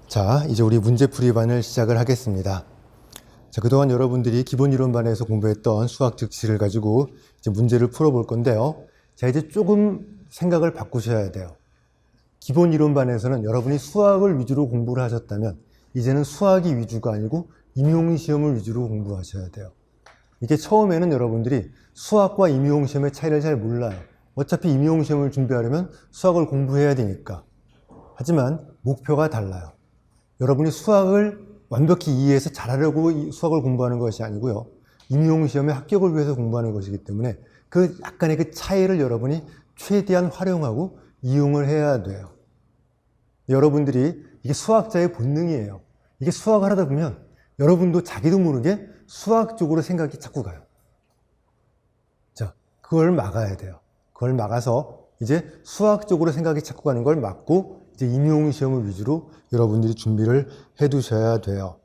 자, 이제 우리 문제풀이반을 시작을 하겠습니다. 자, 그동안 여러분들이 기본이론반에서 공부했던 수학 즉시를 가지고 이제 문제를 풀어볼 건데요. 자, 이제 조금 생각을 바꾸셔야 돼요. 기본이론반에서는 여러분이 수학을 위주로 공부를 하셨다면 이제는 수학이 위주가 아니고 임용시험을 위주로 공부하셔야 돼요. 이게 처음에는 여러분들이 수학과 임용시험의 차이를 잘 몰라요. 어차피 임용시험을 준비하려면 수학을 공부해야 되니까. 하지만 목표가 달라요. 여러분이 수학을 완벽히 이해해서 잘하려고 수학을 공부하는 것이 아니고요. 임용시험의 합격을 위해서 공부하는 것이기 때문에 그 약간의 그 차이를 여러분이 최대한 활용하고 이용을 해야 돼요. 여러분들이 이게 수학자의 본능이에요. 이게 수학을 하다 보면 여러분도 자기도 모르게 수학 쪽으로 생각이 자꾸 가요. 자, 그걸 막아야 돼요. 그걸 막아서 이제 수학 쪽으로 생각이 자꾸 가는 걸 막고 이제 임용시험을 위주로 여러분들이 준비를 해 두셔야 돼요.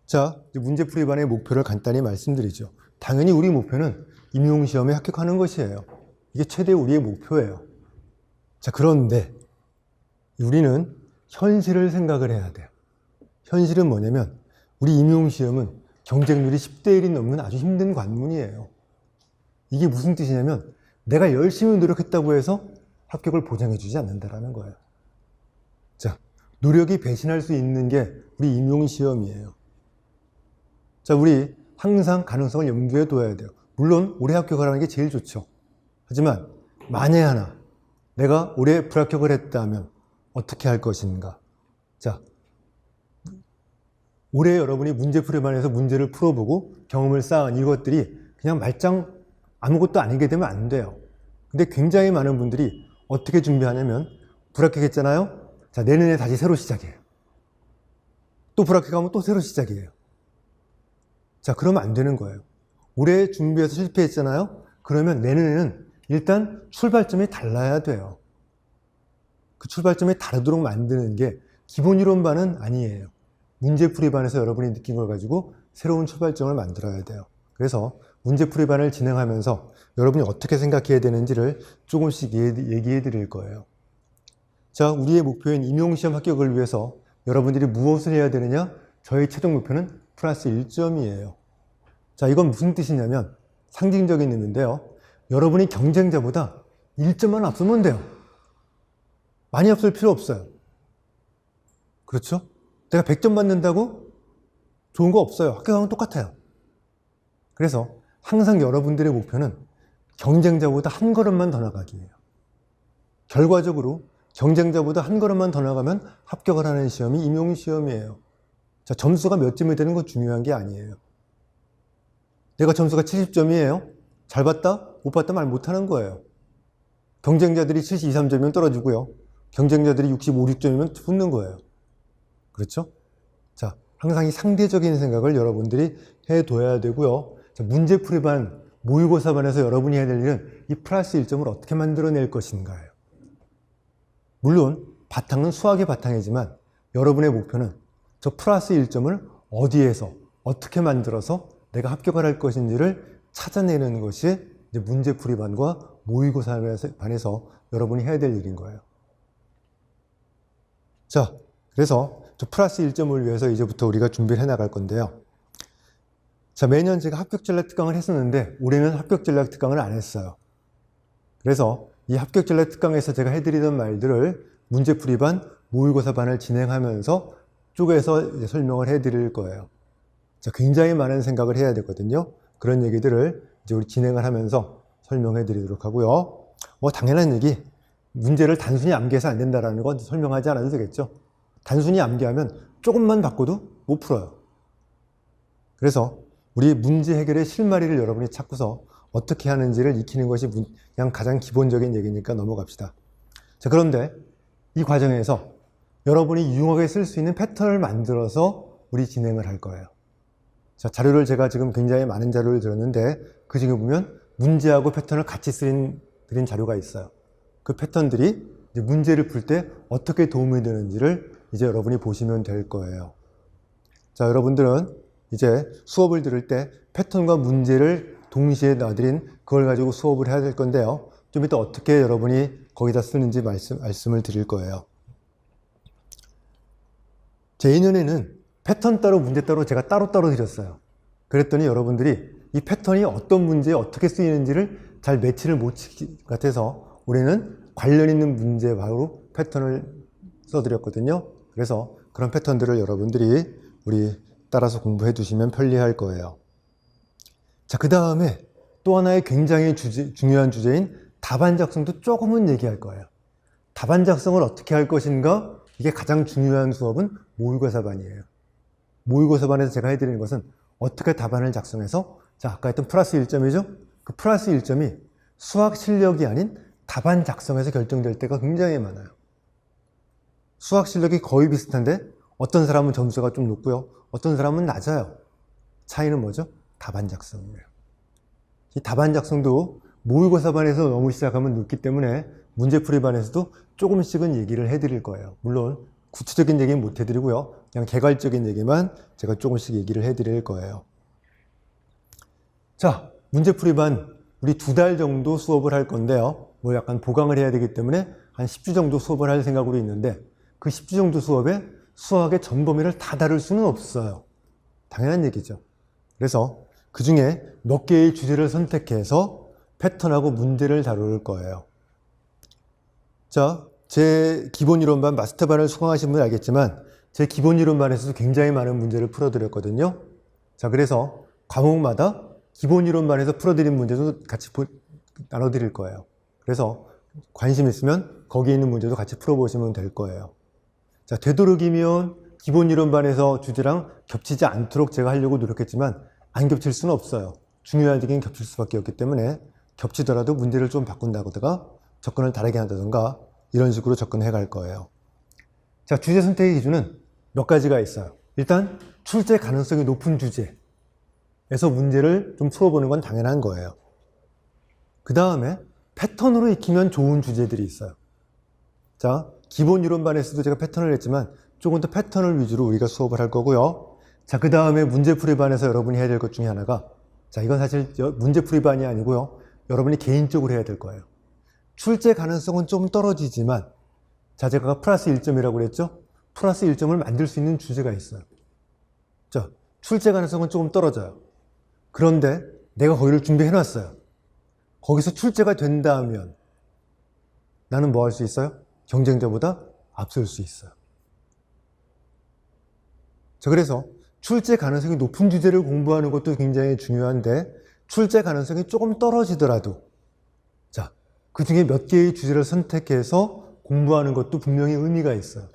자, 문제풀이반의 목표를 간단히 말씀드리죠. 당연히 우리 목표는 임용시험에 합격하는 것이에요. 이게 최대 우리의 목표예요. 자, 그런데 우리는 현실을 생각을 해야 돼요. 현실은 뭐냐면 우리 임용시험은 경쟁률이 10대 1이 넘는 아주 힘든 관문이에요. 이게 무슨 뜻이냐면 내가 열심히 노력했다고 해서 합격을 보장해 주지 않는다라는 거예요. 자, 노력이 배신할 수 있는 게 우리 임용시험이에요. 자, 우리 항상 가능성을 염두에 둬야 돼요. 물론 올해 합격을 하는 게 제일 좋죠. 하지만 만에 하나 내가 올해 불합격을 했다면 어떻게 할 것인가? 자, 올해 여러분이 문제풀이반에서 문제를 풀어보고 경험을 쌓은 이것들이 그냥 말짱 아무것도 아니게 되면 안 돼요. 근데 굉장히 많은 분들이 어떻게 준비하냐면 불합격했잖아요? 자, 내년에 다시 새로 시작해요. 또 불합격하면 또 새로 시작이에요. 자, 그러면 안 되는 거예요. 올해 준비해서 실패했잖아요? 그러면 내년에는 일단 출발점이 달라야 돼요. 그 출발점이 다르도록 만드는 게 기본이론반은 아니에요. 문제풀이반에서 여러분이 느낀 걸 가지고 새로운 출발점을 만들어야 돼요. 그래서 문제풀이반을 진행하면서 여러분이 어떻게 생각해야 되는지를 조금씩 얘기해 드릴 거예요. 자, 우리의 목표인 임용시험 합격을 위해서 여러분들이 무엇을 해야 되느냐? 저희 최종 목표는 플러스 1점이에요. 자, 이건 무슨 뜻이냐면 상징적인 의미인데요. 여러분이 경쟁자보다 1점만 앞서면 돼요. 많이 앞설 필요 없어요. 그렇죠? 내가 100점 받는다고 좋은 거 없어요. 합격하면 똑같아요. 그래서 항상 여러분들의 목표는 경쟁자보다 한 걸음만 더 나가기예요. 결과적으로 경쟁자보다 한 걸음만 더 나가면 합격을 하는 시험이 임용시험이에요. 자, 점수가 몇 점이 되는 건 중요한 게 아니에요. 내가 점수가 70점이에요. 잘 봤다? 못 봤다 말 못하는 거예요. 경쟁자들이 72, 3점이면 떨어지고요. 경쟁자들이 65, 6점이면 붙는 거예요. 그렇죠? 자, 항상 이 상대적인 생각을 여러분들이 해둬야 되고요. 자, 문제풀이반, 모의고사반에서 여러분이 해야 될 일은 이 플러스 1점을 어떻게 만들어낼 것인가요? 물론 바탕은 수학의 바탕이지만 여러분의 목표는 저 플러스 1점을 어디에서 어떻게 만들어서 내가 합격을 할 것인지를 찾아내는 것이 이제 문제풀이반과 모의고사반에서 여러분이 해야 될 일인 거예요. 자, 그래서 저 플러스 1점을 위해서 이제부터 우리가 준비를 해나갈 건데요. 자, 매년 제가 합격전략 특강을 했었는데 올해는 합격전략 특강을 안 했어요. 그래서 이 합격전략 특강에서 제가 해드리던 말들을 문제풀이반, 모의고사반을 진행하면서 쪼개서 이제 설명을 해드릴 거예요. 자, 굉장히 많은 생각을 해야 되거든요. 그런 얘기들을 이제 우리 진행을 하면서 설명해 드리도록 하고요. 뭐 당연한 얘기, 문제를 단순히 암기해서 안 된다는 건 설명하지 않아도 되겠죠. 단순히 암기하면 조금만 바꿔도 못 풀어요. 그래서 우리 문제 해결의 실마리를 여러분이 찾고서 어떻게 하는지를 익히는 것이 그냥 가장 기본적인 얘기니까 넘어갑시다. 자, 그런데 이 과정에서 여러분이 유용하게 쓸 수 있는 패턴을 만들어서 우리 진행을 할 거예요. 자, 자료를 제가 지금 굉장히 많은 자료를 들었는데 그 중에 보면 문제하고 패턴을 같이 드린 자료가 있어요. 그 패턴들이 이제 문제를 풀 때 어떻게 도움이 되는지를 이제 여러분이 보시면 될 거예요. 자, 여러분들은 이제 수업을 들을 때 패턴과 문제를 동시에 놔드린 그걸 가지고 수업을 해야 될 건데요. 좀 이따 어떻게 여러분이 거기다 쓰는지 말씀을 드릴 거예요. 제2년에는 패턴 따로 문제 따로 제가 따로따로 드렸어요. 그랬더니 여러분들이 이 패턴이 어떤 문제에 어떻게 쓰이는지를 잘 매치를 못 시킨 것 같아서 올해는 관련 있는 문제 바로 패턴을 써드렸거든요. 그래서 그런 패턴들을 여러분들이 우리 따라서 공부해 두시면 편리할 거예요. 자, 그 다음에 또 하나의 굉장히 중요한 주제인 답안 작성도 조금은 얘기할 거예요. 답안 작성을 어떻게 할 것인가? 이게 가장 중요한 수업은 모의고사반이에요. 모의고사반에서 제가 해드리는 것은 어떻게 답안을 작성해서, 자, 아까 했던 플러스 1점이죠? 그 플러스 1점이 수학 실력이 아닌 답안 작성에서 결정될 때가 굉장히 많아요. 수학 실력이 거의 비슷한데 어떤 사람은 점수가 좀 높고요. 어떤 사람은 낮아요. 차이는 뭐죠? 답안 작성이에요. 이 답안 작성도 모의고사반에서 너무 시작하면 늦기 때문에 문제풀이반에서도 조금씩은 얘기를 해드릴 거예요. 물론 구체적인 얘기는 못 해드리고요. 그냥 개괄적인 얘기만 제가 조금씩 얘기를 해드릴 거예요. 자, 문제풀이반 우리 2달 정도 수업을 할 건데요. 뭐 약간 보강을 해야 되기 때문에 한 10주 정도 수업을 할 생각으로 있는데 그 10주 정도 수업에 수학의 전 범위를 다 다룰 수는 없어요. 당연한 얘기죠. 그래서 그 중에 몇 개의 주제를 선택해서 패턴하고 문제를 다룰 거예요. 자, 제 기본이론반 마스터반을 수강하신 분은 알겠지만 제 기본이론반에서도 굉장히 많은 문제를 풀어드렸거든요. 자, 그래서 과목마다 기본이론반에서 풀어드린 문제도 같이 나눠드릴 거예요. 그래서 관심 있으면 거기에 있는 문제도 같이 풀어보시면 될 거예요. 자, 되도록이면 기본이론반에서 주제랑 겹치지 않도록 제가 하려고 노력했지만 안 겹칠 수는 없어요. 중요한 얘기는 겹칠 수밖에 없기 때문에 겹치더라도 문제를 좀 바꾼다거나 접근을 다르게 한다던가 이런 식으로 접근해 갈 거예요. 자, 주제 선택의 기준은 몇 가지가 있어요. 일단 출제 가능성이 높은 주제에서 문제를 좀 풀어보는 건 당연한 거예요. 그 다음에 패턴으로 익히면 좋은 주제들이 있어요. 자, 기본 이론반에서도 제가 패턴을 했지만 조금 더 패턴을 위주로 우리가 수업을 할 거고요. 자, 그 다음에 문제풀이반에서 여러분이 해야 될 것 중에 하나가, 자, 이건 사실 문제풀이반이 아니고요. 여러분이 개인적으로 해야 될 거예요. 출제 가능성은 좀 떨어지지만, 자, 제가 플러스 1점이라고 그랬죠? 플러스 1점을 만들 수 있는 주제가 있어요. 자, 출제 가능성은 조금 떨어져요. 그런데 내가 거기를 준비해 놨어요. 거기서 출제가 된다면 나는 뭐 할 수 있어요? 경쟁자보다 앞설 수 있어요. 자, 그래서 출제 가능성이 높은 주제를 공부하는 것도 굉장히 중요한데 출제 가능성이 조금 떨어지더라도 자, 그 중에 몇 개의 주제를 선택해서 공부하는 것도 분명히 의미가 있어요.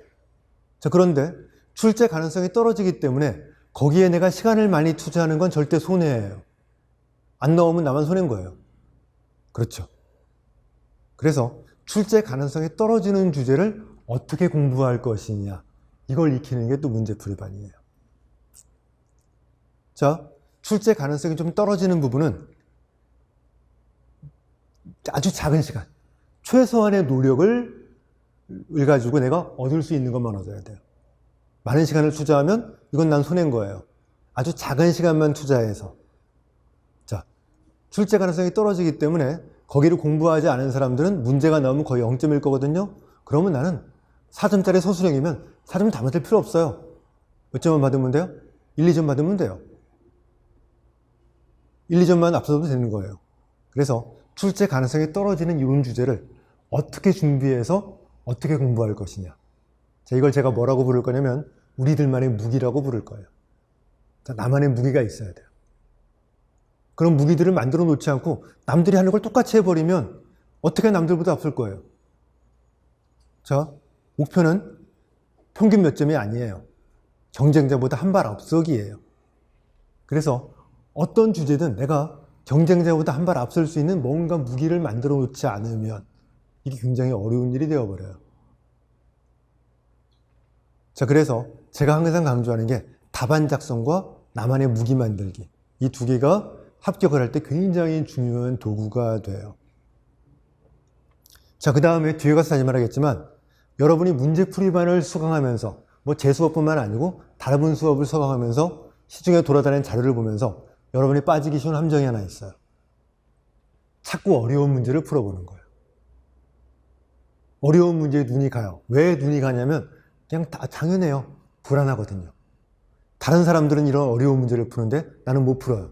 자, 그런데 출제 가능성이 떨어지기 때문에 거기에 내가 시간을 많이 투자하는 건 절대 손해예요. 안 나오면 나만 손해인 거예요. 그렇죠. 그래서 출제 가능성이 떨어지는 주제를 어떻게 공부할 것이냐, 이걸 익히는 게 또 문제풀이반이에요. 자, 출제 가능성이 좀 떨어지는 부분은 아주 작은 시간, 최소한의 노력을 가지고 내가 얻을 수 있는 것만 얻어야 돼요. 많은 시간을 투자하면 이건 난 손해인 거예요. 아주 작은 시간만 투자해서. 자, 출제 가능성이 떨어지기 때문에 거기를 공부하지 않은 사람들은 문제가 나오면 거의 0점일 거거든요. 그러면 나는 4점짜리 서술형이면 4점 다 맞을 필요 없어요. 몇 점만 받으면 돼요? 1, 2점 받으면 돼요. 1, 2점만 앞서도 되는 거예요. 그래서 출제 가능성이 떨어지는 이런 주제를 어떻게 준비해서 어떻게 공부할 것이냐. 자, 이걸 제가 뭐라고 부를 거냐면 우리들만의 무기라고 부를 거예요. 자, 나만의 무기가 있어야 돼요. 그런 무기들을 만들어 놓지 않고 남들이 하는 걸 똑같이 해버리면 어떻게 남들보다 앞설 거예요. 자, 목표는 평균 몇 점이 아니에요. 경쟁자보다 한 발 앞서기예요. 그래서 어떤 주제든 내가 경쟁자보다 한 발 앞설 수 있는 뭔가 무기를 만들어 놓지 않으면 이게 굉장히 어려운 일이 되어버려요. 자, 그래서 제가 항상 강조하는 게 답안 작성과 나만의 무기 만들기, 이 두 개가 합격을 할 때 굉장히 중요한 도구가 돼요. 자, 그 다음에 뒤에 가서 다시 말하겠지만 여러분이 문제풀이반을 수강하면서 뭐 제 수업뿐만 아니고 다른 수업을 수강하면서 시중에 돌아다니는 자료를 보면서 여러분이 빠지기 쉬운 함정이 하나 있어요. 자꾸 어려운 문제를 풀어보는 거예요. 어려운 문제에 눈이 가요. 왜 눈이 가냐면 그냥 다 당연해요. 불안하거든요. 다른 사람들은 이런 어려운 문제를 푸는데 나는 못 풀어요.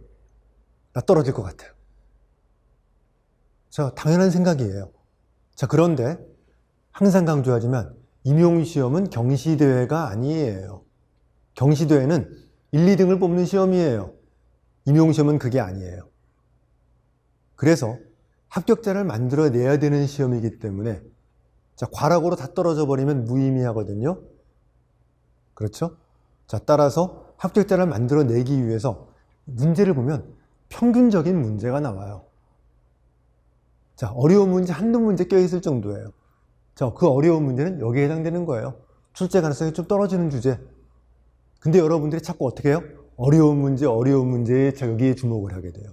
나 떨어질 것 같아요. 자, 당연한 생각이에요. 자, 그런데 항상 강조하지만 임용시험은 경시대회가 아니에요. 경시대회는 1, 2등을 뽑는 시험이에요. 임용시험은 그게 아니에요. 그래서 합격자를 만들어내야 되는 시험이기 때문에 자, 과락으로 다 떨어져 버리면 무의미하거든요. 그렇죠? 자, 따라서 합격자를 만들어내기 위해서 문제를 보면 평균적인 문제가 나와요. 자, 어려운 문제 한두 문제 껴있을 정도예요. 자, 그 어려운 문제는 여기에 해당되는 거예요. 출제 가능성이 좀 떨어지는 주제. 근데 여러분들이 자꾸 어떻게 해요? 어려운 문제에 여기에 주목을 하게 돼요.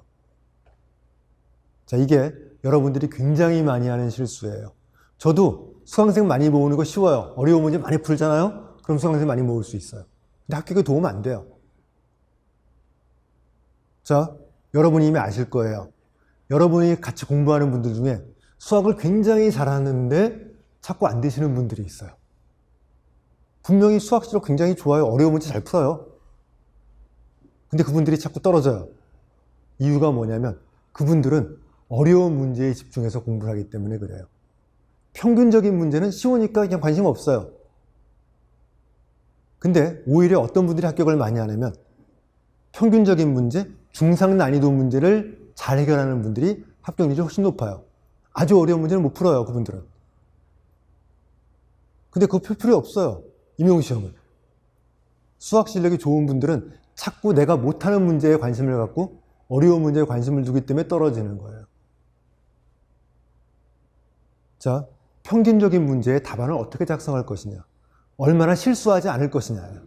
자, 이게 여러분들이 굉장히 많이 하는 실수예요. 저도 수강생 많이 모으는 거 쉬워요. 어려운 문제 많이 풀잖아요? 그럼 수강생 많이 모을 수 있어요. 근데 합격에 도움 안 돼요. 자, 여러분이 이미 아실 거예요. 여러분이 같이 공부하는 분들 중에 수학을 굉장히 잘하는데 자꾸 안 되시는 분들이 있어요. 분명히 수학 실력 굉장히 좋아요. 어려운 문제 잘 풀어요. 근데 그분들이 자꾸 떨어져요. 이유가 뭐냐면 그분들은 어려운 문제에 집중해서 공부를 하기 때문에 그래요. 평균적인 문제는 쉬우니까 그냥 관심 없어요. 근데 오히려 어떤 분들이 합격을 많이 하냐면 평균적인 문제, 중상 난이도 문제를 잘 해결하는 분들이 합격률이 훨씬 높아요. 아주 어려운 문제는 못 풀어요, 그분들은. 근데 그거 풀 필요 없어요, 임용시험은. 수학 실력이 좋은 분들은 자꾸 내가 못하는 문제에 관심을 갖고 어려운 문제에 관심을 두기 때문에 떨어지는 거예요. 자, 평균적인 문제의 답안을 어떻게 작성할 것이냐, 얼마나 실수하지 않을 것이냐예요.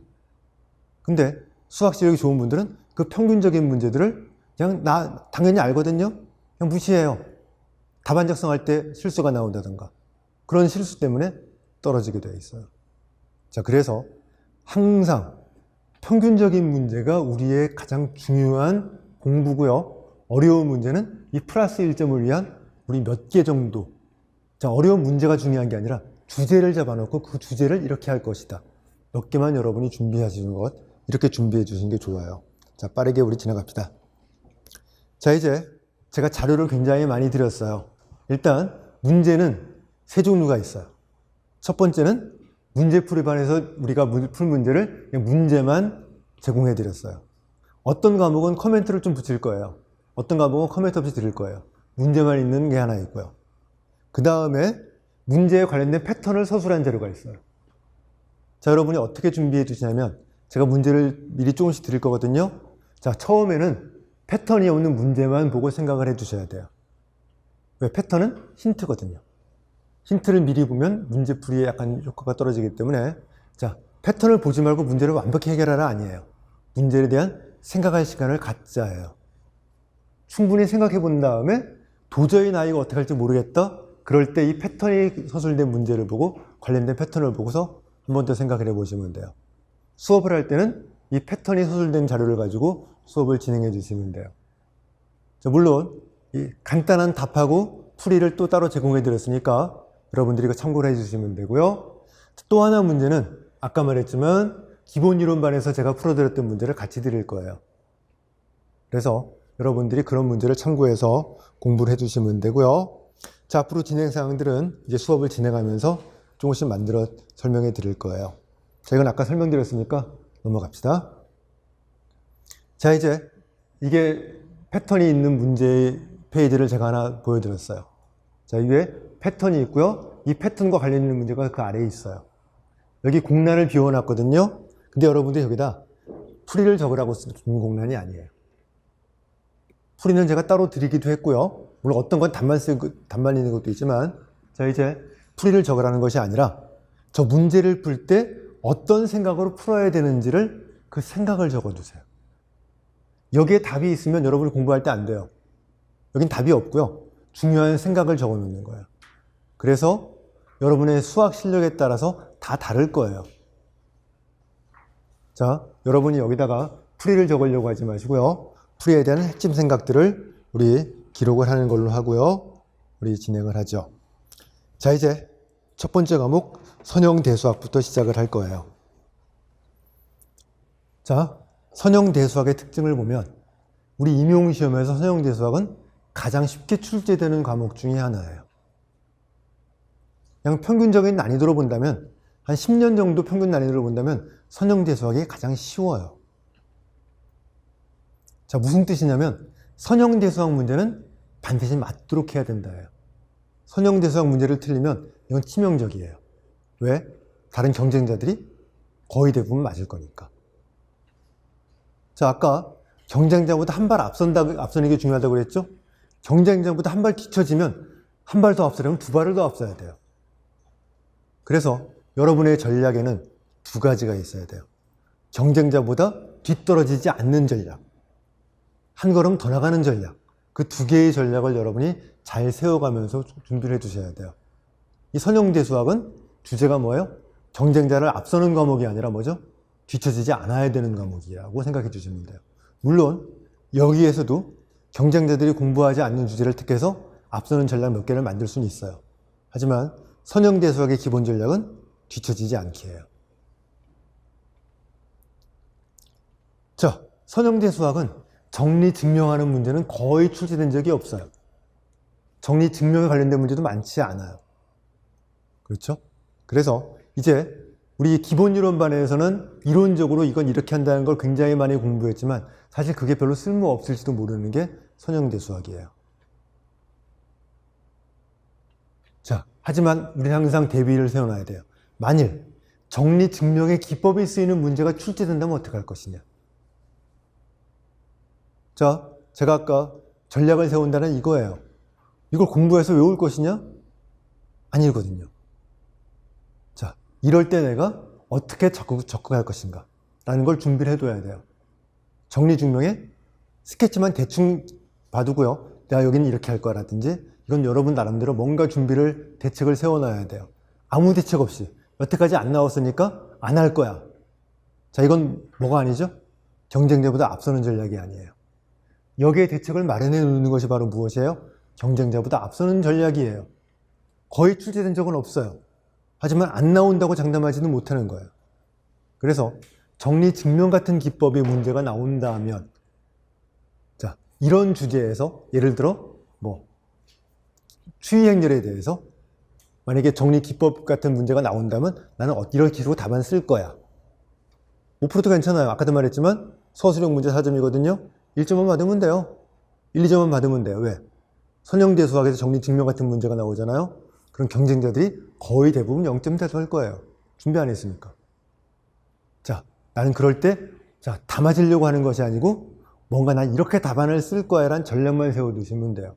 근데 수학 실력이 좋은 분들은 그 평균적인 문제들을 그냥 나 당연히 알거든요. 그냥 무시해요. 답안 작성할 때 실수가 나온다든가 그런 실수 때문에 떨어지게 되어 있어요. 자, 그래서 항상 평균적인 문제가 우리의 가장 중요한 공부고요. 어려운 문제는 이 플러스 1점을 위한 우리 몇 개 정도. 자, 어려운 문제가 중요한 게 아니라 주제를 잡아놓고 그 주제를 이렇게 할 것이다. 몇 개만 여러분이 준비하시는 것, 이렇게 준비해 주시는 게 좋아요. 자, 빠르게 우리 지나갑시다. 자, 이제 제가 자료를 굉장히 많이 드렸어요. 일단 문제는 세 종류가 있어요. 첫 번째는 문제풀이반에서 우리가 풀 문제를 그냥 문제만 제공해 드렸어요. 어떤 과목은 코멘트를 좀 붙일 거예요. 어떤 과목은 코멘트 없이 드릴 거예요. 문제만 있는 게 하나 있고요. 그 다음에 문제에 관련된 패턴을 서술한 자료가 있어요. 자, 여러분이 어떻게 준비해 두시냐면 제가 문제를 미리 조금씩 드릴 거거든요. 자, 처음에는 패턴이 없는 문제만 보고 생각을 해 두셔야 돼요. 왜? 패턴은 힌트거든요. 힌트를 미리 보면 문제풀이에 약간 효과가 떨어지기 때문에 자, 패턴을 보지 말고 문제를 완벽히 해결하라 아니에요. 문제에 대한 생각할 시간을 갖자예요. 충분히 생각해 본 다음에 도저히 나 이거 어떻게 할지 모르겠다. 그럴 때 이 패턴이 서술된 문제를 보고 관련된 패턴을 보고서 한 번 더 생각을 해보시면 돼요. 수업을 할 때는 이 패턴이 서술된 자료를 가지고 수업을 진행해 주시면 돼요. 자, 물론 이 간단한 답하고 풀이를 또 따로 제공해 드렸으니까 여러분들이 이거 참고를 해 주시면 되고요. 또 하나 문제는 아까 말했지만 기본이론반에서 제가 풀어드렸던 문제를 같이 드릴 거예요. 그래서 여러분들이 그런 문제를 참고해서 공부를 해 주시면 되고요. 자, 앞으로 진행 사항들은 이제 수업을 진행하면서 조금씩 만들어 설명해 드릴 거예요. 자, 이건 아까 설명드렸으니까 넘어갑시다. 자, 이제 이게 패턴이 있는 문제 페이지를 제가 하나 보여드렸어요. 자, 위에 패턴이 있고요. 이 패턴과 관련 있는 문제가 그 아래에 있어요. 여기 공란을 비워놨거든요. 근데 여러분들이 여기다 풀이를 적으라고 쓴 공란이 아니에요. 풀이는 제가 따로 드리기도 했고요. 물론 어떤 건 답만 있는 것도 있지만, 자, 이제 풀이를 적으라는 것이 아니라 저 문제를 풀 때 어떤 생각으로 풀어야 되는지를 그 생각을 적어주세요. 여기에 답이 있으면 여러분이 공부할 때 안 돼요. 여긴 답이 없고요. 중요한 생각을 적어 놓는 거예요. 그래서 여러분의 수학 실력에 따라서 다 다를 거예요. 자, 여러분이 여기다가 풀이를 적으려고 하지 마시고요. 풀이에 대한 핵심 생각들을 우리 기록을 하는 걸로 하고요. 우리 진행을 하죠. 자, 이제 첫 번째 과목 선형대수학부터 시작을 할 거예요. 자, 선형대수학의 특징을 보면 우리 임용시험에서 선형대수학은 가장 쉽게 출제되는 과목 중에 하나예요. 그냥 평균적인 난이도로 본다면 한 10년 정도 평균 난이도로 본다면 선형대수학이 가장 쉬워요. 자, 무슨 뜻이냐면 선형대수학 문제는 반드시 맞도록 해야 된다예요. 선형대수학 문제를 틀리면 이건 치명적이에요. 왜? 다른 경쟁자들이 거의 대부분 맞을 거니까. 자, 아까 경쟁자보다 한 발 앞서는 게 중요하다고 그랬죠? 경쟁자보다 한 발 뒤처지면 한 발 더 앞서려면 두 발을 더 앞서야 돼요. 그래서 여러분의 전략에는 두 가지가 있어야 돼요. 경쟁자보다 뒤떨어지지 않는 전략, 한 걸음 더 나가는 전략. 그 두 개의 전략을 여러분이 잘 세워가면서 준비를 해두셔야 돼요. 이 선형대수학은 주제가 뭐예요? 경쟁자를 앞서는 과목이 아니라 뭐죠? 뒤처지지 않아야 되는 과목이라고 생각해 주시면 돼요. 물론 여기에서도 경쟁자들이 공부하지 않는 주제를 택해서 앞서는 전략 몇 개를 만들 수는 있어요. 하지만 선형대수학의 기본 전략은 뒤처지지 않기예요. 자, 선형대수학은 정리 증명하는 문제는 거의 출제된 적이 없어요. 정리 증명에 관련된 문제도 많지 않아요. 그렇죠? 그래서 이제 우리 기본이론반에서는 이론적으로 이건 이렇게 한다는 걸 굉장히 많이 공부했지만 사실 그게 별로 쓸모없을지도 모르는 게 선형대수학이에요. 자, 하지만 우리는 항상 대비를 세워놔야 돼요. 만일 정리 증명의 기법이 쓰이는 문제가 출제된다면 어떻게 할 것이냐. 자, 제가 아까 전략을 세운다는 이거예요. 이걸 공부해서 외울 것이냐? 아니거든요. 자, 이럴 때 내가 어떻게 접근할 것인가 라는 걸 준비를 해둬야 돼요. 정리증명에 스케치만 대충 봐두고요. 내가 여기는 이렇게 할 거라든지 이건 여러분 나름대로 뭔가 준비를, 대책을 세워놔야 돼요. 아무 대책 없이 여태까지 안 나왔으니까 안 할 거야. 자, 이건 뭐가 아니죠? 경쟁자보다 앞서는 전략이 아니에요. 여기에 대책을 마련해 놓는 것이 바로 무엇이에요? 경쟁자보다 앞서는 전략이에요. 거의 출제된 적은 없어요. 하지만 안 나온다고 장담하지는 못하는 거예요. 그래서 정리증명 같은 기법의 문제가 나온다면, 자, 이런 주제에서 예를 들어 추이행렬에 대해서 만약에 정리기법 같은 문제가 나온다면 나는 이런 기술로 답안 쓸 거야. 5%도 괜찮아요. 아까도 말했지만 서술형 문제 4점이거든요. 1점만 받으면 돼요. 1, 2점만 받으면 돼요. 왜? 선형대수학에서 정리증명 같은 문제가 나오잖아요. 그럼 경쟁자들이 거의 대부분 0점 대소할 거예요. 준비 안 했으니까. 자, 나는 그럴 때 다 맞으려고 하는 것이 아니고 뭔가 난 이렇게 답안을 쓸 거야 라는 전략만 세워두시면 돼요.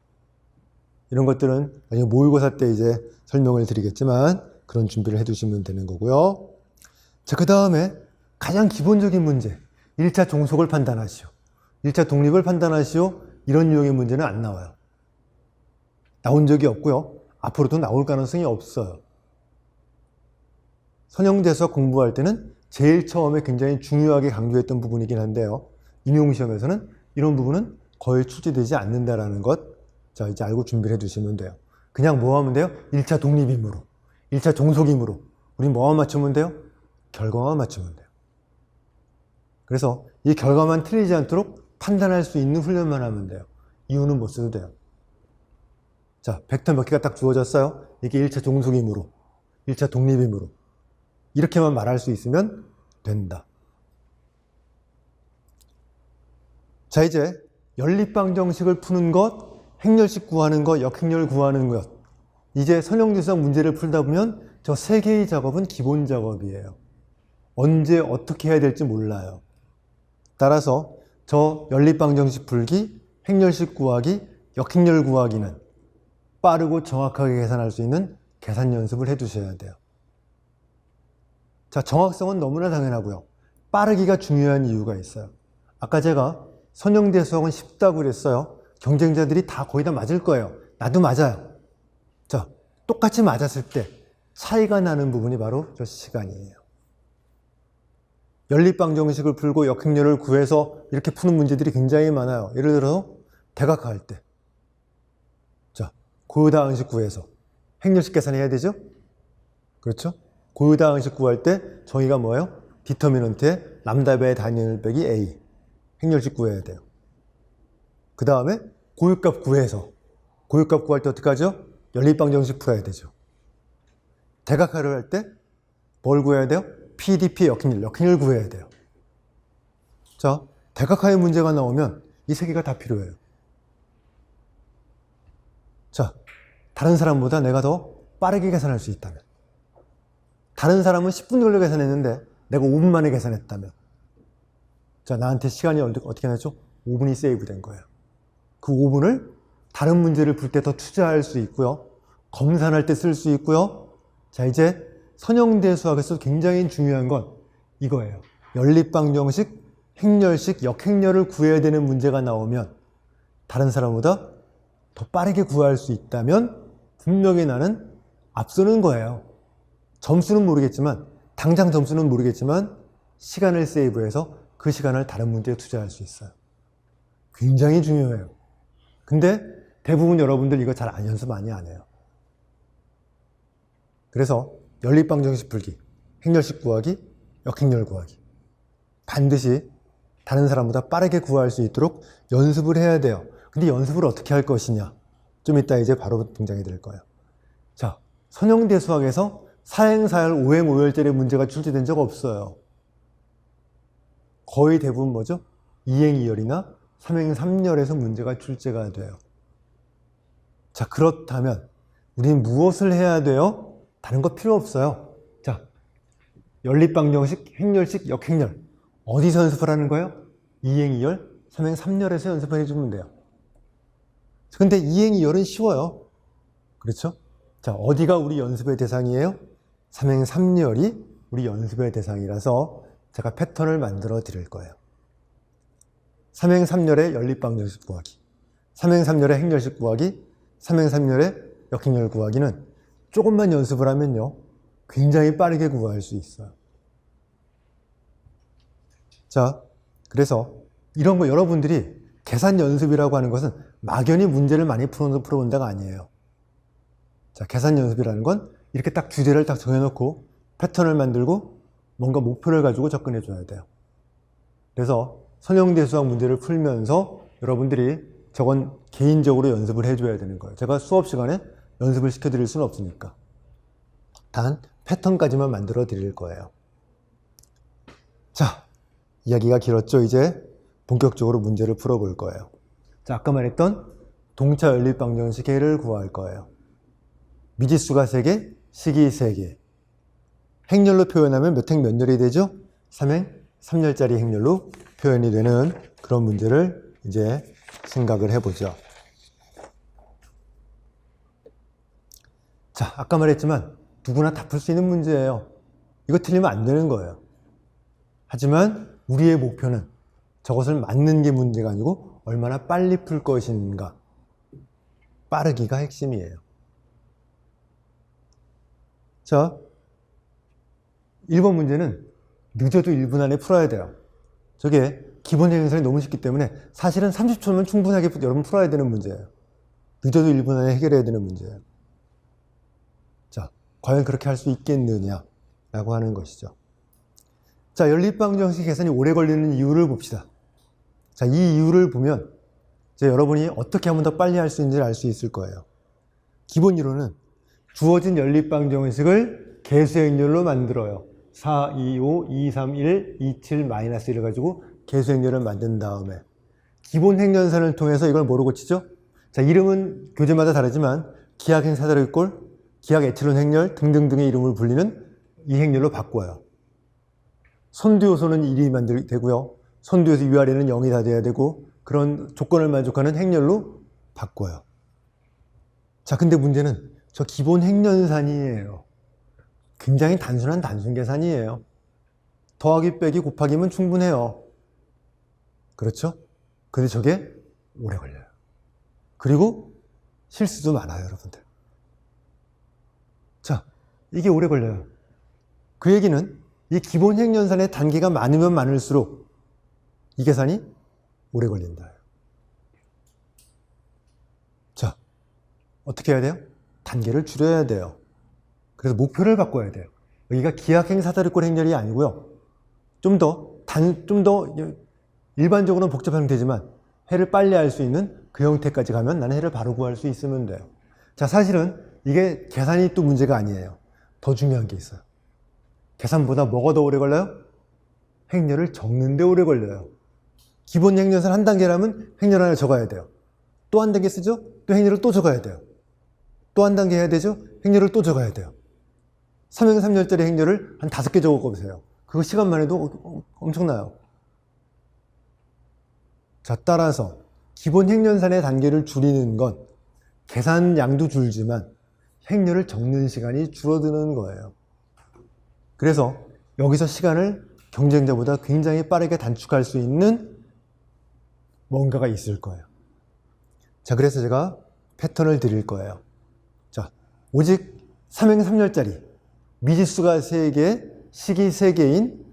이런 것들은 나중에 모의고사 때 이제 설명을 드리겠지만 그런 준비를 해두시면 되는 거고요. 자, 그 다음에 가장 기본적인 문제, 1차 종속을 판단하시오, 1차 독립을 판단하시오, 이런 유형의 문제는 안 나와요. 나온 적이 없고요. 앞으로도 나올 가능성이 없어요. 선형대수학 공부할 때는 제일 처음에 굉장히 중요하게 강조했던 부분이긴 한데요. 임용시험에서는 이런 부분은 거의 출제되지 않는다라는 것, 자, 이제 알고 준비를 해두시면 돼요. 그냥 뭐 하면 돼요? 1차 독립임으로, 1차 종속임으로. 우리 뭐만 맞추면 돼요? 결과만 맞추면 돼요. 그래서 이 결과만 틀리지 않도록 판단할 수 있는 훈련만 하면 돼요. 이유는 못 써도 돼요. 자, 벡터 몇 개가 딱 주어졌어요. 이게 1차 종속임으로, 1차 독립임으로. 이렇게만 말할 수 있으면 된다. 자, 이제 연립방정식을 푸는 것, 행렬식 구하는 것, 역행렬 구하는 것. 이제 선형대수학 문제를 풀다 보면 저 세 개의 작업은 기본 작업이에요. 언제 어떻게 해야 될지 몰라요. 따라서 저 연립방정식 풀기, 행렬식 구하기, 역행렬 구하기는 빠르고 정확하게 계산할 수 있는 계산 연습을 해두셔야 돼요. 자, 정확성은 너무나 당연하고요. 빠르기가 중요한 이유가 있어요. 아까 제가 선형대수학은 쉽다고 그랬어요. 경쟁자들이 거의 다 맞을 거예요. 나도 맞아요. 자, 똑같이 맞았을 때 차이가 나는 부분이 바로 저 시간이에요. 연립방정식을 풀고 역행렬을 구해서 이렇게 푸는 문제들이 굉장히 많아요. 예를 들어서 대각화할 때, 자, 고유다항식 구해서 행렬식 계산해야 되죠? 그렇죠? 고유다항식 구할 때 정의가 뭐예요? 디터미넌트에 람다의 단위를 빼기 A. 행렬식 구해야 돼요. 그 다음에 고유값 구해서 고유값 구할 때 어떻게 하죠? 연립방정식 풀어야 되죠. 대각화를 할 때 뭘 구해야 돼요? PDP의 역행렬 구해야 돼요. 자, 대각화의 문제가 나오면 이 세 개가 다 필요해요. 자, 다른 사람보다 내가 더 빠르게 계산할 수 있다면, 다른 사람은 10분 걸려 계산했는데 내가 5분 만에 계산했다면, 자, 나한테 시간이 어떻게 나죠? 5분이 세이브된 거예요. 그 5분을 다른 문제를 풀 때 더 투자할 수 있고요. 검산할 때 쓸 수 있고요. 자, 이제 선형대 수학에서 굉장히 중요한 건 이거예요. 연립방정식, 행렬식, 역행렬을 구해야 되는 문제가 나오면 다른 사람보다 더 빠르게 구할 수 있다면 분명히 나는 앞서는 거예요. 점수는 모르겠지만, 당장 점수는 모르겠지만 시간을 세이브해서 그 시간을 다른 문제에 투자할 수 있어요. 굉장히 중요해요. 근데 대부분 여러분들 이거 잘 안 연습 많이 안 해요. 그래서 연립방정식 풀기, 행렬식 구하기, 역행렬 구하기, 반드시 다른 사람보다 빠르게 구할 수 있도록 연습을 해야 돼요. 근데 연습을 어떻게 할 것이냐? 좀 이따 이제 바로 등장이 될 거예요. 자, 선형대 수학에서 사행사열, 오행, 오열절의 문제가 출제된 적 없어요. 거의 대부분 뭐죠? 이행, 이열이나 삼행, 삼열에서 문제가 출제가 돼요. 자, 그렇다면 우리는 무엇을 해야 돼요? 다른 거 필요 없어요. 자, 연립방정식, 행렬식, 역행렬. 어디서 연습을 하는 거예요? 이행, 이열, 삼행, 삼열에서 연습을 해주면 돼요. 근데 이행, 이열은 쉬워요. 그렇죠? 자, 어디가 우리 연습의 대상이에요? 삼행, 삼열이 우리 연습의 대상이라서 제가 패턴을 만들어 드릴 거예요. 삼행, 삼열의 연립방정식 구하기, 삼행, 삼열의 행렬식 구하기, 삼행, 삼열의 역행렬 구하기는 조금만 연습을 하면요, 굉장히 빠르게 구할 수 있어요. 자, 그래서 이런 거 여러분들이 계산 연습이라고 하는 것은 막연히 문제를 많이 풀어본다가 아니에요. 자, 계산 연습이라는 건 이렇게 딱 주제를 딱 정해놓고 패턴을 만들고 뭔가 목표를 가지고 접근해 줘야 돼요. 그래서 선형대 수학 문제를 풀면서 여러분들이 저건 개인적으로 연습을 해줘야 되는 거예요. 제가 수업 시간에 연습을 시켜드릴 수는 없으니까. 단 패턴까지만 만들어 드릴 거예요. 자, 이야기가 길었죠. 이제 본격적으로 문제를 풀어볼 거예요. 자, 아까 말했던 동차 연립방정식 해를 구할 거예요. 미지수가 3개, 식이 3개. 행렬로 표현하면 몇 행 몇 열이 되죠? 3행 3열짜리 행렬로 표현이 되는 그런 문제를 이제 생각을 해보죠. 자, 아까 말했지만 누구나 다 풀 수 있는 문제예요. 이거 틀리면 안 되는 거예요. 하지만 우리의 목표는 저것을 맞는 게 문제가 아니고 얼마나 빨리 풀 것인가. 빠르기가 핵심이에요. 자, 1번 문제는 늦어도 1분 안에 풀어야 돼요. 저게 기본 현상이 너무 쉽기 때문에 사실은 30초면 충분하게 여러분 풀어야 되는 문제예요. 늦어도 1분 안에 해결해야 되는 문제예요. 자, 과연 그렇게 할 수 있겠느냐라고 하는 것이죠. 자, 연립방정식 계산이 오래 걸리는 이유를 봅시다. 자, 이 이유를 보면 이제 여러분이 어떻게 하면 더 빨리 할 수 있는지를 알 수 있을 거예요. 기본 이론은 주어진 연립방정식을 개수행렬로 만들어요. 4, 2, 5, 2, 3, 1, 2, 7, 마이너스 1을 가지고 개수행렬을 만든 다음에 기본 행렬선을 통해서 이걸 뭐로 고치죠? 자, 이름은 교재마다 다르지만 기하행 사다리꼴, 기하 에틸론 행렬 등등등의 이름을 불리는 이 행렬로 바꿔요. 선두요소는 1이 되고요. 선두요소 위아래는 0이 다 돼야 되고 그런 조건을 만족하는 행렬로 바꿔요. 자, 근데 문제는 저 기본 행렬산이에요. 굉장히 단순한 단순 계산이에요. 더하기 빼기 곱하기면 충분해요. 그렇죠? 근데 저게 오래 걸려요. 그리고 실수도 많아요, 여러분들. 자, 이게 오래 걸려요. 그 얘기는 이 기본 행렬산의 단계가 많으면 많을수록 이 계산이 오래 걸린다. 자, 어떻게 해야 돼요? 단계를 줄여야 돼요. 그래서 목표를 바꿔야 돼요. 여기가 기하행 사다리꼴 행렬이 아니고요. 좀 더 일반적으로는 복잡한 형태지만 해를 빨리 알 수 있는 그 형태까지 가면 나는 해를 바로 구할 수 있으면 돼요. 자, 사실은 이게 계산이 또 문제가 아니에요. 더 중요한 게 있어요. 계산보다 뭐가 더 오래 걸려요? 행렬을 적는데 오래 걸려요. 기본 행렬을 한 단계라면 행렬 하나 적어야 돼요. 또 한 단계 쓰죠? 또 행렬을 또 적어야 돼요. 또 한 단계 해야 되죠? 행렬을 또 적어야 돼요. 3행 3열짜리 행렬을 한 5개 적어보세요. 그거 시간만 해도 엄청나요. 자, 따라서 기본 행렬산의 단계를 줄이는 건 계산 양도 줄지만 행렬을 적는 시간이 줄어드는 거예요. 그래서 여기서 시간을 경쟁자보다 굉장히 빠르게 단축할 수 있는 뭔가가 있을 거예요. 자, 그래서 제가 패턴을 드릴 거예요. 자, 오직 3행 3열짜리 미지수가 3개, 식이 3개인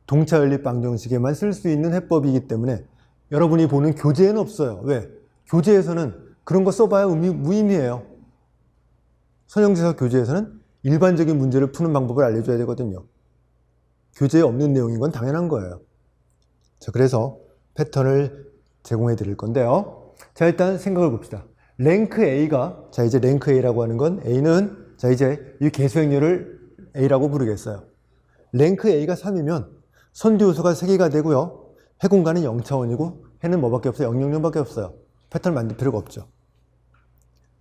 동차연립 방정식에만 쓸 수 있는 해법이기 때문에 여러분이 보는 교재에는 없어요. 왜? 교재에서는 그런 거 써봐야 무의미해요. 선형지사 교재에서는 일반적인 문제를 푸는 방법을 알려줘야 되거든요. 교재에 없는 내용인 건 당연한 거예요. 자, 그래서 패턴을 제공해 드릴 건데요. 자, 일단 생각을 봅시다. 랭크 A가, 자, 이제 랭크 A라고 하는 건 A는, 자, 이제 이 개수행렬을 A라고 부르겠어요. 랭크 A가 3이면 선두 요소가 3개가 되고요. 해 공간은 0차원이고 해는 뭐밖에 없어요? 000밖에 없어요. 패턴을 만들 필요가 없죠.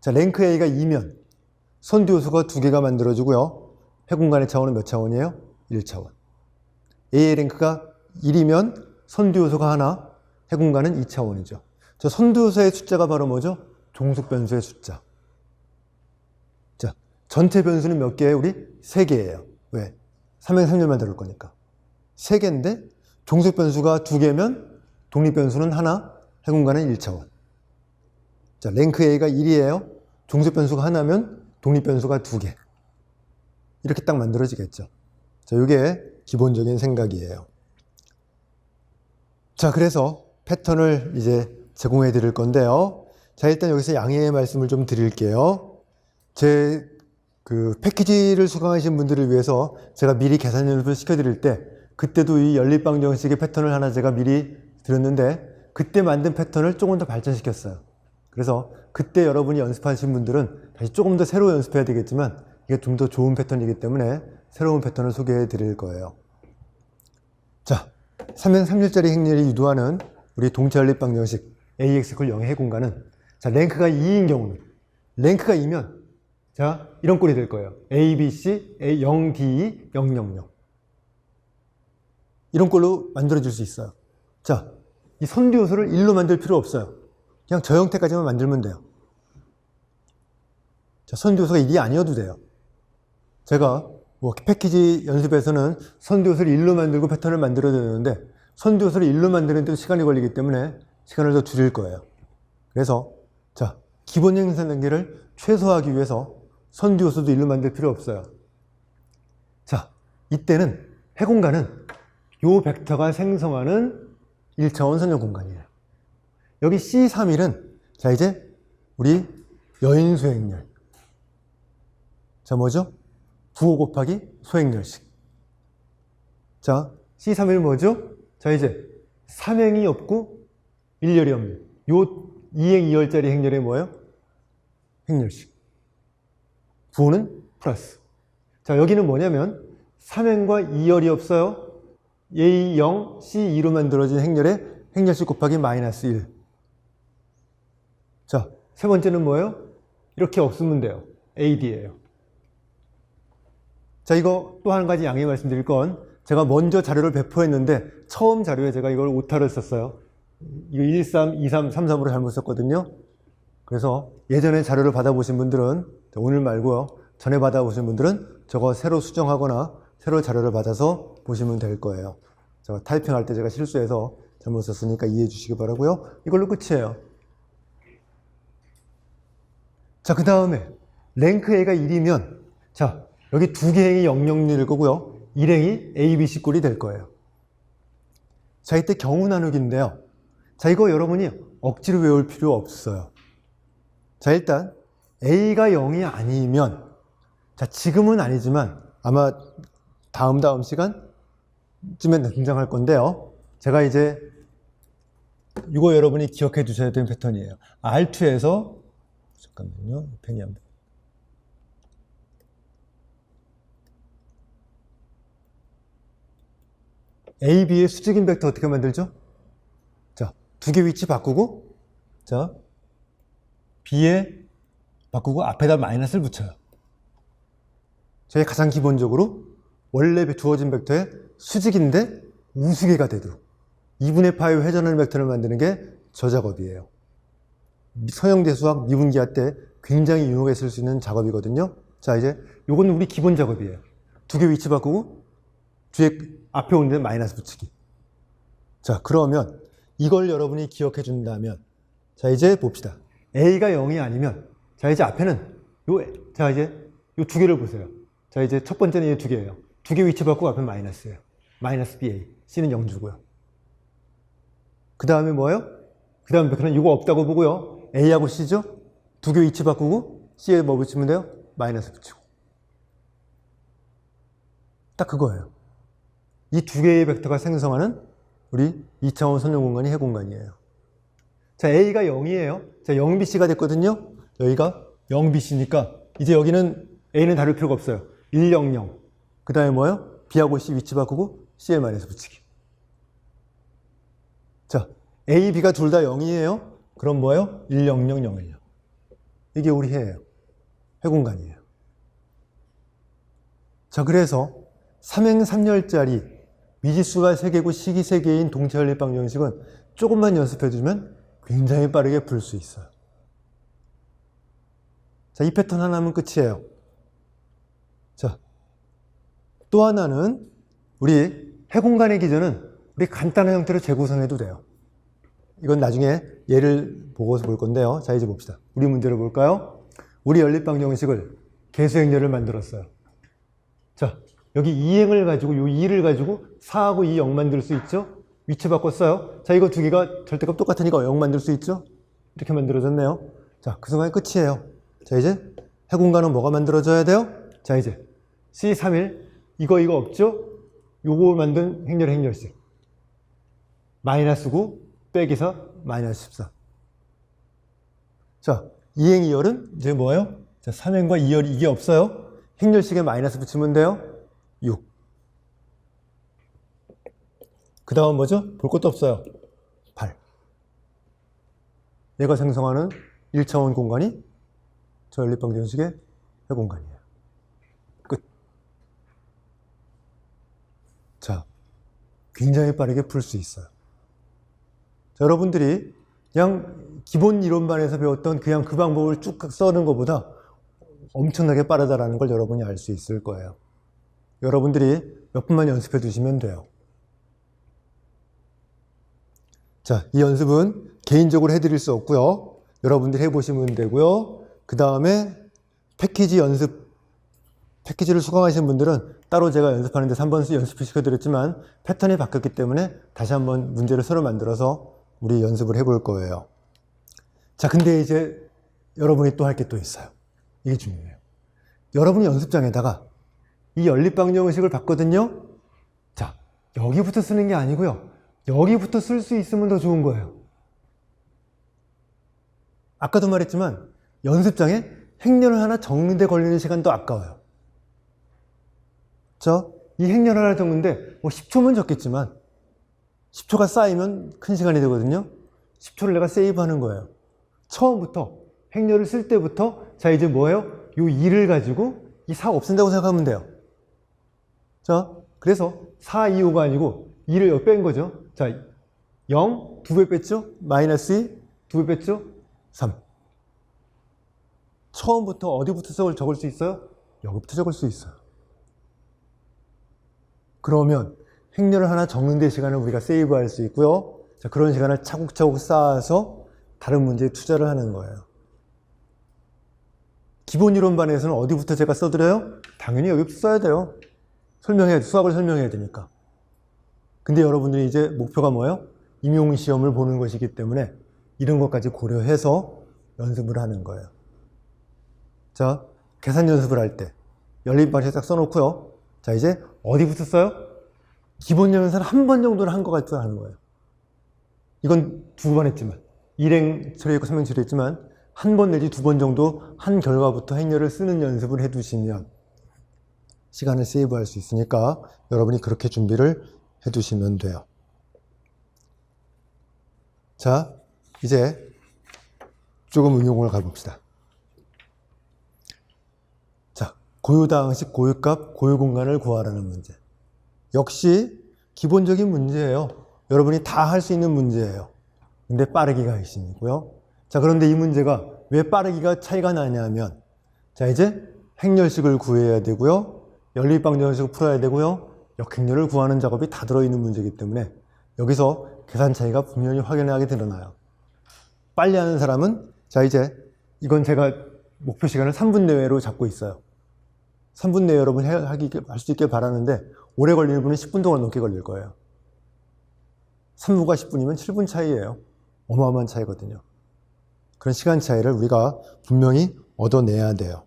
자, 랭크 A가 2면 선두 요소가 2개가 만들어지고요. 해 공간의 차원은 몇 차원이에요? 1차원. A의 랭크가 1이면 선두 요소가 하나, 해 공간은 2차원이죠. 저 선두 요소의 숫자가 바로 뭐죠? 종속 변수의 숫자. 자, 전체 변수는 몇 개예요? 우리 3개예요. 왜? 3행 3열만 들을 거니까. 3개인데 종속 변수가 2개면 독립 변수는 하나, 해 공간은 1차원. 자, 랭크 A가 1이에요. 종속 변수가 하나면 독립 변수가 2개. 이렇게 딱 만들어지겠죠. 자, 이게 기본적인 생각이에요. 자, 그래서 패턴을 이제 제공해 드릴 건데요. 자, 일단 여기서 양해의 말씀을 좀 드릴게요. 제 패키지를 수강하신 분들을 위해서 제가 미리 계산 연습을 시켜 드릴 때 그때도 이 연립방정식의 패턴을 하나 제가 미리 드렸는데 그때 만든 패턴을 조금 더 발전시켰어요. 그래서 그때 여러분이 연습하신 분들은 다시 조금 더 새로 연습해야 되겠지만 이게 좀 더 좋은 패턴이기 때문에 새로운 패턴을 소개해 드릴 거예요. 자, 3행 3열짜리 행렬이 유도하는 우리 동차 연립방정식 AX = 0의 해 공간은, 자, 랭크가 2인 경우는, 랭크가 2면 자, 이런 꼴이 될 거예요. A, B, C, A, 0, D, 0, 0, 0. 이런 꼴로 만들어질 수 있어요. 자, 이 선두 요소를 1로 만들 필요 없어요. 그냥 저 형태까지만 만들면 돼요. 자, 선두 요소가 1이 아니어도 돼요. 제가 뭐 패키지 연습에서는 선두 요소를 1로 만들고 패턴을 만들어야 되는데 선두 요소를 1로 만드는데도 시간이 걸리기 때문에 시간을 더 줄일 거예요. 그래서 자, 기본 행산 단계를 최소화하기 위해서 선두 요소도 1로 만들 필요 없어요. 자, 이때는 해 공간은 요 벡터가 생성하는 1차원 선형 공간이에요. 여기 C31은 자, 이제 우리 여인 소행렬. 자, 뭐죠? 부호 곱하기 소행렬식. 자, C31은 뭐죠? 자, 이제 3행이 없고 1열이 없는 요 2행 2열짜리 행렬이 뭐예요? 행렬식. 부호는 플러스. 자, 여기는 뭐냐면 3행과 2열이 없어요. A0, C2로 만들어진 행렬의 행렬식 곱하기 마이너스 1. 자, 세 번째는 뭐예요? 이렇게 없으면 돼요. AD예요. 자, 이거 또 한 가지 양해 말씀드릴 건 제가 먼저 자료를 배포했는데 처음 자료에 제가 이걸 오타를 썼어요. 이거 13, 23, 33으로 잘못 썼거든요. 그래서 예전에 자료를 받아보신 분들은, 오늘 말고요, 전에 받아보신 분들은 저거 새로 수정하거나 새로 자료를 받아서 보시면 될 거예요. 제가 타이핑할 때 제가 실수해서 잘못 썼으니까 이해해 주시기 바라고요. 이걸로 끝이에요. 자, 그 다음에 랭크 A가 1이면 자, 여기 2개 행이 001일 거고요. 1행이 A, B, C 꼴이 될 거예요. 자, 이때 경우 나누기인데요. 자, 이거 여러분이 억지로 외울 필요 없어요. 자, 일단 A가 0이 아니면, 자, 지금은 아니지만 아마 다음 시간 쯤에 등장할 건데요. 제가 이제 이거 여러분이 기억해 두셔야 되는 패턴이에요. R2에서 잠깐만요. 펜이 안 A, B의 수직인 벡터 어떻게 만들죠? 자, 두 개 위치 바꾸고, 자, B에 바꾸고 앞에다 마이너스를 붙여요. 저희 가장 기본적으로 원래 주어진 벡터의 수직인데 우수계가 되도록 2분의 파이 회전하는 벡터를 만드는 게 저 작업이에요. 서형대 수학 미분기하 때 굉장히 유용하게 쓸 수 있는 작업이거든요. 자, 이제 요건 우리 기본 작업이에요. 두 개 위치 바꾸고 뒤에 앞에 오는 데 마이너스 붙이기. 자, 그러면 이걸 여러분이 기억해 준다면, 자, 이제 봅시다. A가 0이 아니면, 자, 이제 앞에는 자, 이제 요 두 개를 보세요. 자, 이제 첫 번째는 이 두 개예요. 두 개 위치 바꾸고 앞에 마이너스예요. 마이너스 BA. C는 0 주고요. 그 다음에 뭐예요? 그 다음에 그냥 이거 없다고 보고요. A하고 C죠? 두 개 위치 바꾸고 C에 뭐 붙이면 돼요? 마이너스 붙이고. 딱 그거예요. 이 두 개의 벡터가 생성하는 우리 2차원 선형 공간이 해공간이에요. 자, A가 0이에요. 자, 0BC가 됐거든요. 여기가 0BC니까 이제 여기는 A는 다룰 필요가 없어요. 1, 0, 0. 그 다음에 뭐예요? B하고 C 위치 바꾸고 C에 마이너스 붙이기. 자, A, B가 둘 다 0이에요. 그럼 뭐예요? 1, 0, 0, 0, 1, 0. 이게 우리 해예요. 해공간이에요. 자, 그래서 삼행 3열짜리 미지수가 3개고 식이 3개인 동체 연립방 정식은 조금만 연습해주면 굉장히 빠르게 풀 수 있어요. 자, 이 패턴 하나면 끝이에요. 자, 또 하나는 우리 해공간의 기전은 우리 간단한 형태로 재구성해도 돼요. 이건 나중에 예를 보고서 볼 건데요. 자, 이제 봅시다. 우리 문제를 볼까요? 우리 연립방 정식을 개수행렬을 만들었어요. 자, 여기 2행을 가지고 요 2를 가지고 4하고 2, 0 만들 수 있죠? 위치 바꿨어요. 자, 이거 두 개가 절대값 똑같으니까 0 만들 수 있죠? 이렇게 만들어졌네요. 자, 그 순간이 끝이에요. 자, 이제 해공간은 뭐가 만들어져야 돼요? 자, 이제 C31 이거 없죠? 요거 만든 행렬식 마이너스 9 빼기 4 마이너스 14. 자, 2행 2열은 이제 뭐예요? 자, 3행과 2열 이게 없어요. 행렬식에 마이너스 붙이면 돼요. 6. 그 다음 뭐죠? 볼 것도 없어요. 8. 얘가 생성하는 1차원 공간이 저 연립방 정식의 해공간이에요. 끝. 자, 굉장히 빠르게 풀 수 있어요. 자, 여러분들이 그냥 기본 이론반에서 배웠던 그냥 그 방법을 쭉 써는 것보다 엄청나게 빠르다라는 걸 여러분이 알 수 있을 거예요. 여러분들이 몇 분만 연습해 두시면 돼요. 자, 이 연습은 개인적으로 해드릴 수 없고요. 여러분들이 해보시면 되고요. 그 다음에 패키지 연습, 패키지를 수강하신 분들은 따로 제가 연습하는 데서 한번 연습을 시켜드렸지만 패턴이 바뀌었기 때문에 다시 한번 문제를 새로 만들어서 우리 연습을 해볼 거예요. 자, 근데 이제 여러분이 또 할 게 또 있어요. 이게 중요해요. 여러분이 연습장에다가 이 연립방 정식을 봤거든요. 자, 여기부터 쓰는 게 아니고요. 여기부터 쓸 수 있으면 더 좋은 거예요. 아까도 말했지만 연습장에 행렬을 하나 적는데 걸리는 시간도 아까워요. 자, 이 행렬 하나 적는데 뭐 10초면 적겠지만 10초가 쌓이면 큰 시간이 되거든요. 10초를 내가 세이브하는 거예요. 처음부터 행렬을 쓸 때부터 자, 이제 뭐예요? 요 2를 가지고 이 4 없앤다고 생각하면 돼요. 자, 그래서 4, 2, 5가 아니고 2를 여기 뺀 거죠. 자, 0, 2배 뺐죠? 마이너스 2, 2배 뺐죠? 3. 처음부터 어디부터 적을 수 있어요? 여기부터 적을 수 있어요. 그러면 행렬을 하나 적는 데 시간을 우리가 세이브할 수 있고요. 자, 그런 시간을 차곡차곡 쌓아서 다른 문제에 투자를 하는 거예요. 기본 이론반에서는 어디부터 제가 써드려요? 당연히 여기부터 써야 돼요. 수학을 설명해야 되니까. 근데 여러분들이 이제 목표가 뭐예요? 임용시험을 보는 것이기 때문에 이런 것까지 고려해서 연습을 하는 거예요. 자, 계산 연습을 할 때 연립방식 딱 써놓고요. 자, 이제 어디부터 써요? 기본 연산을 한 번 정도는 한 것 같아 하는 거예요. 이건 2번 했지만, 일행 처리했고 3행 처리했지만, 한 번 내지 2번 정도 한 결과부터 행렬을 쓰는 연습을 해두시면 시간을 세이브할 수 있으니까 여러분이 그렇게 준비를 해두시면 돼요. 자, 이제 조금 응용을 가봅시다. 자, 고유다항식, 고유값, 고유공간을 구하라는 문제. 역시 기본적인 문제예요. 여러분이 다 할 수 있는 문제예요. 근데 빠르기가 핵심이고요. 자, 그런데 이 문제가 왜 빠르기가 차이가 나냐면, 자, 이제 행렬식을 구해야 되고요. 연립방정식을 풀어야 되고요. 역행렬을 구하는 작업이 다 들어있는 문제이기 때문에 여기서 계산 차이가 분명히 확연하게 드러나요. 빨리 하는 사람은, 자, 이제 이건 제가 목표 시간을 3분 내외로 잡고 있어요. 3분 내에 여러분 할 수 있게 바라는데, 오래 걸리는 분은 10분 동안 넘게 걸릴 거예요. 3분과 10분이면 7분 차이예요. 어마어마한 차이거든요. 그런 시간 차이를 우리가 분명히 얻어내야 돼요.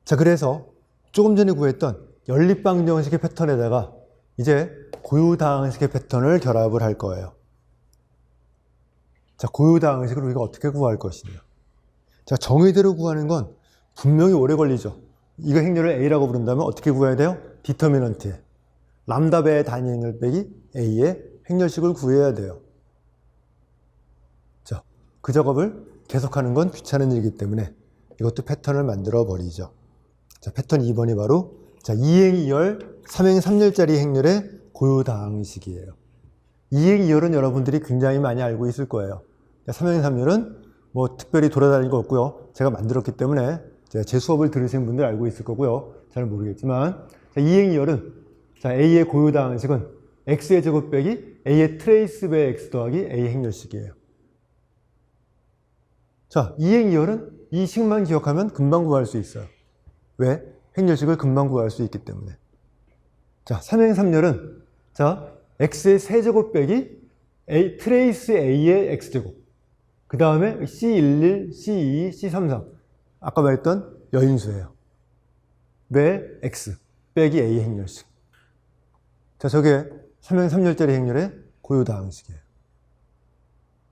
자, 그래서 조금 전에 구했던 연립방정식의 패턴에다가 이제 고유다항식의 패턴을 결합을 할 거예요. 자, 고유다항식을 우리가 어떻게 구할 것이냐. 자, 정의대로 구하는 건 분명히 오래 걸리죠. 이거 행렬을 A라고 부른다면 어떻게 구해야 돼요? 디터미넌트에 람다 배의 단위 행렬 빼기 A의 행렬식을 구해야 돼요. 자, 그 작업을 계속하는 건 귀찮은 일이기 때문에 이것도 패턴을 만들어 버리죠. 자, 패턴 2번이 바로, 자, 2행 2열, 3행 3열짜리 행렬의 고유다항식이에요. 2행 2열은 여러분들이 굉장히 많이 알고 있을 거예요. 3행 3열은 뭐 특별히 돌아다니는 거 없고요. 제가 만들었기 때문에 제 수업을 들으신 분들 알고 있을 거고요. 잘 모르겠지만, 자, 2행 2열은, 자, A의 고유다항식은 X의 제곱 빼기 A의 트레이스 배 X 더하기 A 행렬식이에요. 자, 2행 2열은 이 식만 기억하면 금방 구할 수 있어요. 왜? 행렬식을 금방 구할 수 있기 때문에. 자, 3행 3열은, 자, X의 세제곱 빼기 트레이스 A의 X제곱. 그 다음에 C11, C22, C33. 아까 말했던 여인수예요. 매 X 빼기 A 행렬식. 자, 저게 3행 3열짜리 행렬의 고유다항식이에요.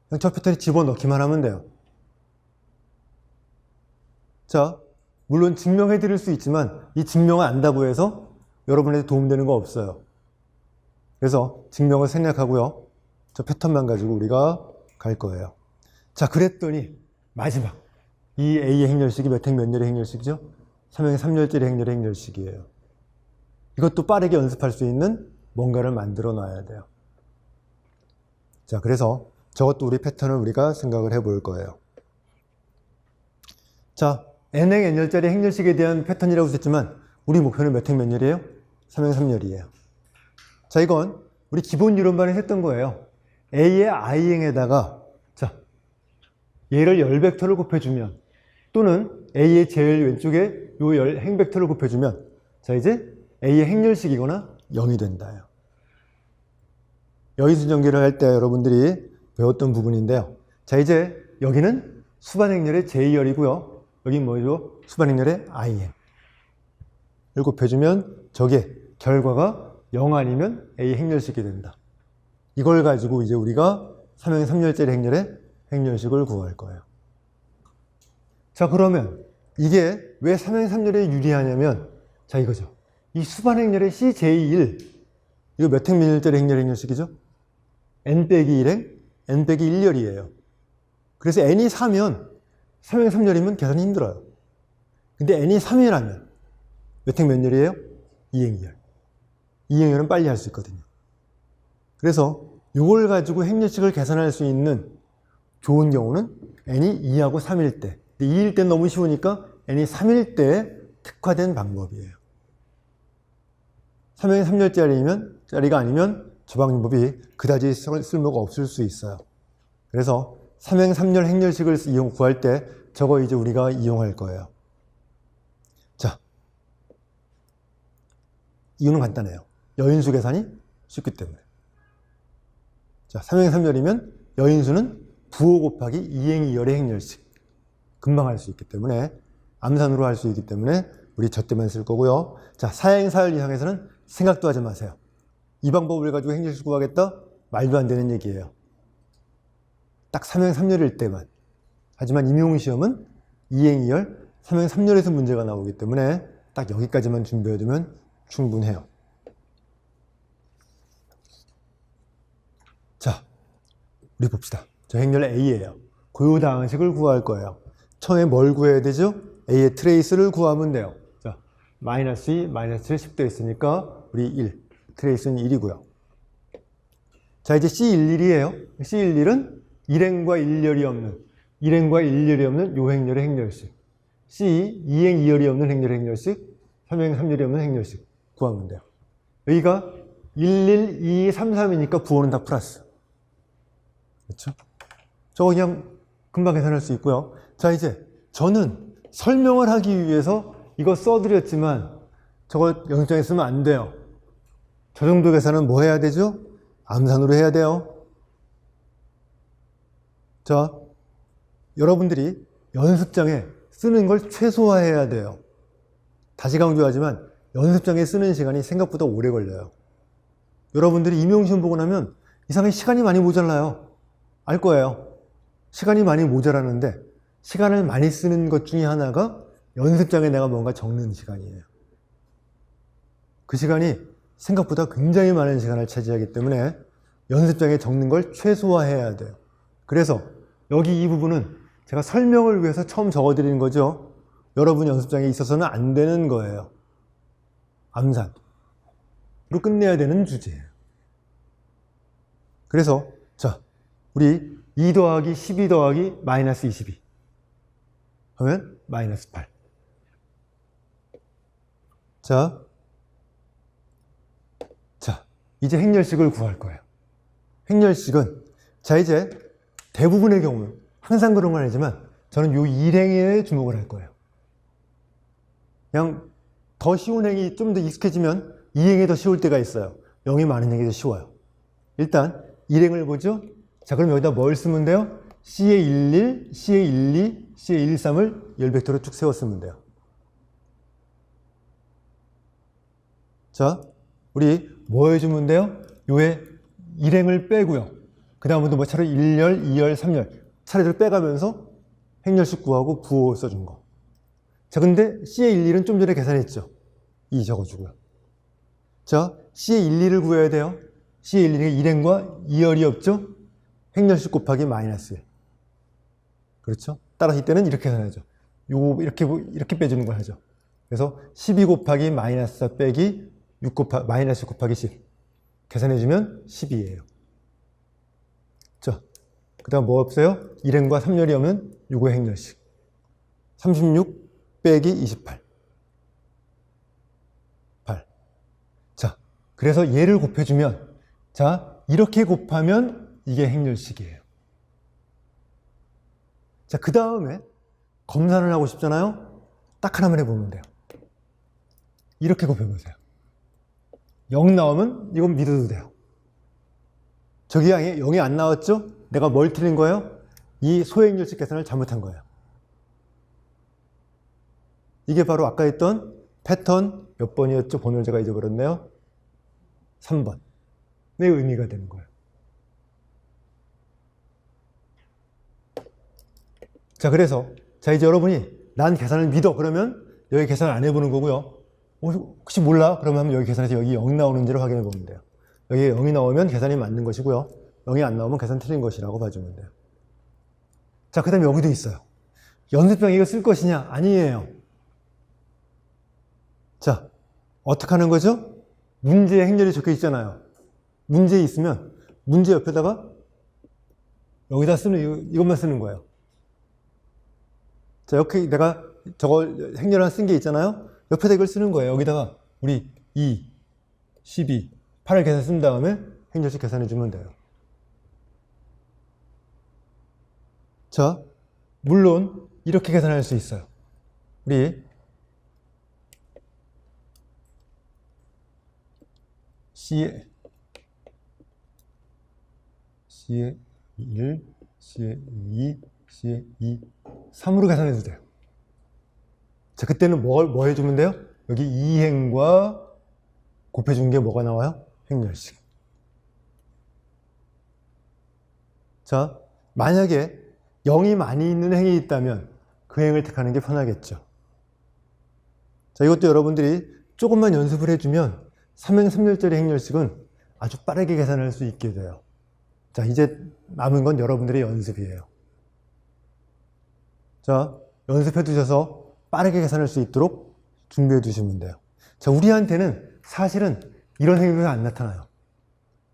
그냥 저 패턴에 집어넣기만 하면 돼요. 자, 물론 증명해 드릴 수 있지만 이 증명을 안다고 해서 여러분에게 도움되는 거 없어요. 그래서 증명을 생략하고요. 저 패턴만 가지고 우리가 갈 거예요. 자, 그랬더니 마지막 이 A의 행렬식이 몇 행 몇 열의 행렬식이죠? 3행 3열짜리 행렬의 행렬식이에요. 이것도 빠르게 연습할 수 있는 뭔가를 만들어 놔야 돼요. 자, 그래서 저것도 우리 패턴을 우리가 생각을 해볼 거예요. 자, n행 n열짜리 행렬식에 대한 패턴이라고 했지만 우리 목표는 몇 행 몇 열이에요? 3행 3열이에요. 자, 이건 우리 기본 이론반에 했던 거예요. A의 i행에다가, 자, 얘를 열 벡터를 곱해주면, 또는 A의 제일 왼쪽에 요 행 벡터를 곱해주면, 자, 이제 A의 행렬식이거나 0이 된다요. 여기수 전개를 할 때 여러분들이 배웠던 부분인데요. 자, 이제 여기는 수반행렬의 제2열이고요. 여기 뭐죠? 수반행렬의 i행. 을 곱해주면 저게 결과가 0 아니면 A 행렬식이 된다. 이걸 가지고 이제 우리가 3행 3열짜리 행렬의 행렬식을 구할 거예요. 자, 그러면 이게 왜 3행 3열에 유리하냐면, 자, 이거죠. 이 수반행렬의 CJ1, 이거 몇 행 몇 열짜리 행렬식이죠? n 빼기 1행, n 빼기 1열이에요. 그래서 n이 4면 3행 3열이면 계산이 힘들어요. 근데 n이 3이라면 몇 행 몇 열이에요? 2행 2열. 2행 2열은 빨리 할 수 있거든요. 그래서 이걸 가지고 행렬식을 계산할 수 있는 좋은 경우는 n이 2하고 3일 때. 근데 2일 때 너무 쉬우니까 n이 3일 때 특화된 방법이에요. 3행 3열짜리가 아니면 저 방법이 그다지 쓸모가 없을 수 있어요. 그래서 3행 3열 행렬식을 구할 때 저거 이제 우리가 이용할 거예요. 자, 이유는 간단해요. 여인수 계산이 쉽기 때문에. 자, 3행 3열이면 여인수는 부호 곱하기 2행 2열의 행렬식. 금방 할 수 있기 때문에, 암산으로 할 수 있기 때문에 우리 저 때만 쓸 거고요. 자, 4행 4열 이상에서는 생각도 하지 마세요. 이 방법을 가지고 행렬식 구하겠다? 말도 안 되는 얘기예요. 딱 3행 3열일 때만. 하지만 임용시험은 2행 2열, 3행 3열에서 문제가 나오기 때문에 딱 여기까지만 준비해두면 충분해요. 자, 우리 봅시다. 저 행렬 A예요. 고유다항식을 구할 거예요. 처음에 뭘 구해야 되죠? A의 트레이스를 구하면 돼요. 자, 마이너스 2, 마이너스 7, 10도 있으니까 우리 1. 트레이스는 1이고요. 자, 이제 C11이에요. C11은 1행과 1열이 없는 요 행렬의 행렬식. C 2행 2열이 없는 행렬의 행렬식, 3행 3열이 없는 행렬식 구하면 돼요. 여기가 11, 2, 3, 3이니까 부호는 다 플러스. 그렇죠? 저거 그냥 금방 계산할 수 있고요. 자, 이제 저는 설명을 하기 위해서 이거 써드렸지만 저걸 연습장에 쓰면 안 돼요. 저 정도 계산은 뭐 해야 되죠? 암산으로 해야 돼요. 자, 여러분들이 연습장에 쓰는 걸 최소화해야 돼요. 다시 강조하지만 연습장에 쓰는 시간이 생각보다 오래 걸려요. 여러분들이 임용시험 보고 나면 이상하게 시간이 많이 모자라요. 알 거예요. 시간이 많이 모자라는데 시간을 많이 쓰는 것 중에 하나가 연습장에 내가 뭔가 적는 시간이에요. 그 시간이 생각보다 굉장히 많은 시간을 차지하기 때문에 연습장에 적는 걸 최소화해야 돼요. 그래서 여기 이 부분은 제가 설명을 위해서 처음 적어드리는 거죠. 여러분 연습장에 있어서는 안 되는 거예요. 암산으로 끝내야 되는 주제예요. 그래서 자, 우리 2 더하기 12 더하기 마이너스 22 하면 마이너스 8. 자, 이제 행렬식을 구할 거예요. 행렬식은 자, 이제 대부분의 경우 항상 그런 건 아니지만 저는 요 1행에 주목을 할 거예요. 그냥 더 쉬운 행이 좀 더 익숙해지면 2행이 더 쉬울 때가 있어요. 0이 많은 행이 더 쉬워요. 일단 1행을 보죠. 자, 그럼 여기다 뭘 쓰면 돼요? C의 11, C의 12, C의 1, 3을 열벡터로 쭉 세웠으면 돼요. 자, 우리 뭐 해주면 돼요? 요에 1행을 빼고요. 그 다음부터 뭐 차라리 1열, 2열, 3열 차례대로 빼가면서 행렬식 구하고 부호 써준 거. 자, 근데 C의 1, 2는 좀 전에 계산했죠. 2 적어주고요. 자, C의 1, 2를 구해야 돼요. C의 1, 2는 1행과 2열이 없죠? 행렬식 곱하기 마이너스 1. 그렇죠? 따라서 이때는 이렇게 계산하죠. 요거 이렇게 빼주는 걸 하죠. 그래서 12 곱하기 마이너스 4 빼기 6 곱하기 마이너스 곱하기 10 계산해주면 12예요. 자, 그 다음 뭐 없어요? 1행과 3열이 없는 요거 행렬식. 36 빼기 28. 8. 자, 그래서 얘를 곱해주면, 자, 이렇게 곱하면 이게 행렬식이에요. 자, 그 다음에 검산을 하고 싶잖아요? 딱 하나만 해보면 돼요. 이렇게 곱해보세요. 0 나오면 이건 믿어도 돼요. 저기 0이 안 나왔죠? 내가 뭘 틀린 거예요? 이 소행렬식 계산을 잘못한 거예요. 이게 바로 아까 했던 패턴 몇 번이었죠? 번호를 제가 잊어버렸네요. 3번의 의미가 되는 거예요. 자, 그래서 자, 이제 여러분이 난 계산을 믿어 그러면 여기 계산을 안 해보는 거고요. 혹시 몰라? 그러면 여기 계산해서 여기 0 나오는지를 확인해 보면 돼요. 여기 0이 나오면 계산이 맞는 것이고요. 0이 안 나오면 계산 틀린 것이라고 봐주면 돼요. 자, 그 다음에 여기도 있어요. 연습병 이거 쓸 것이냐? 아니에요. 자, 어떻게 하는 거죠? 문제에 행렬이 적혀 있잖아요. 문제에 있으면 문제 옆에다가 여기다 쓰는 이것만 쓰는 거예요. 자, 이렇게 내가 저걸 행렬 하나 쓴 게 있잖아요. 옆에다 이걸 쓰는 거예요. 여기다가 우리 2, 12, 8을 계산 쓴 다음에 행렬식 계산해 주면 돼요. 자, 물론 이렇게 계산할 수 있어요. 우리 C의 1, C의 2, C의 2, 3으로 계산해도 돼요. 자, 그때는 뭐 해주면 돼요? 여기 2행과 곱해준 게 뭐가 나와요? 행렬식. 자, 만약에 0이 많이 있는 행이 있다면 그 행을 택하는 게 편하겠죠. 자, 이것도 여러분들이 조금만 연습을 해주면 3행 3열짜리 행렬식은 아주 빠르게 계산할 수 있게 돼요. 자, 이제 남은 건 여러분들의 연습이에요. 자, 연습해 두셔서 빠르게 계산할 수 있도록 준비해 두시면 돼요. 자, 우리한테는 사실은 이런 행위가 안 나타나요.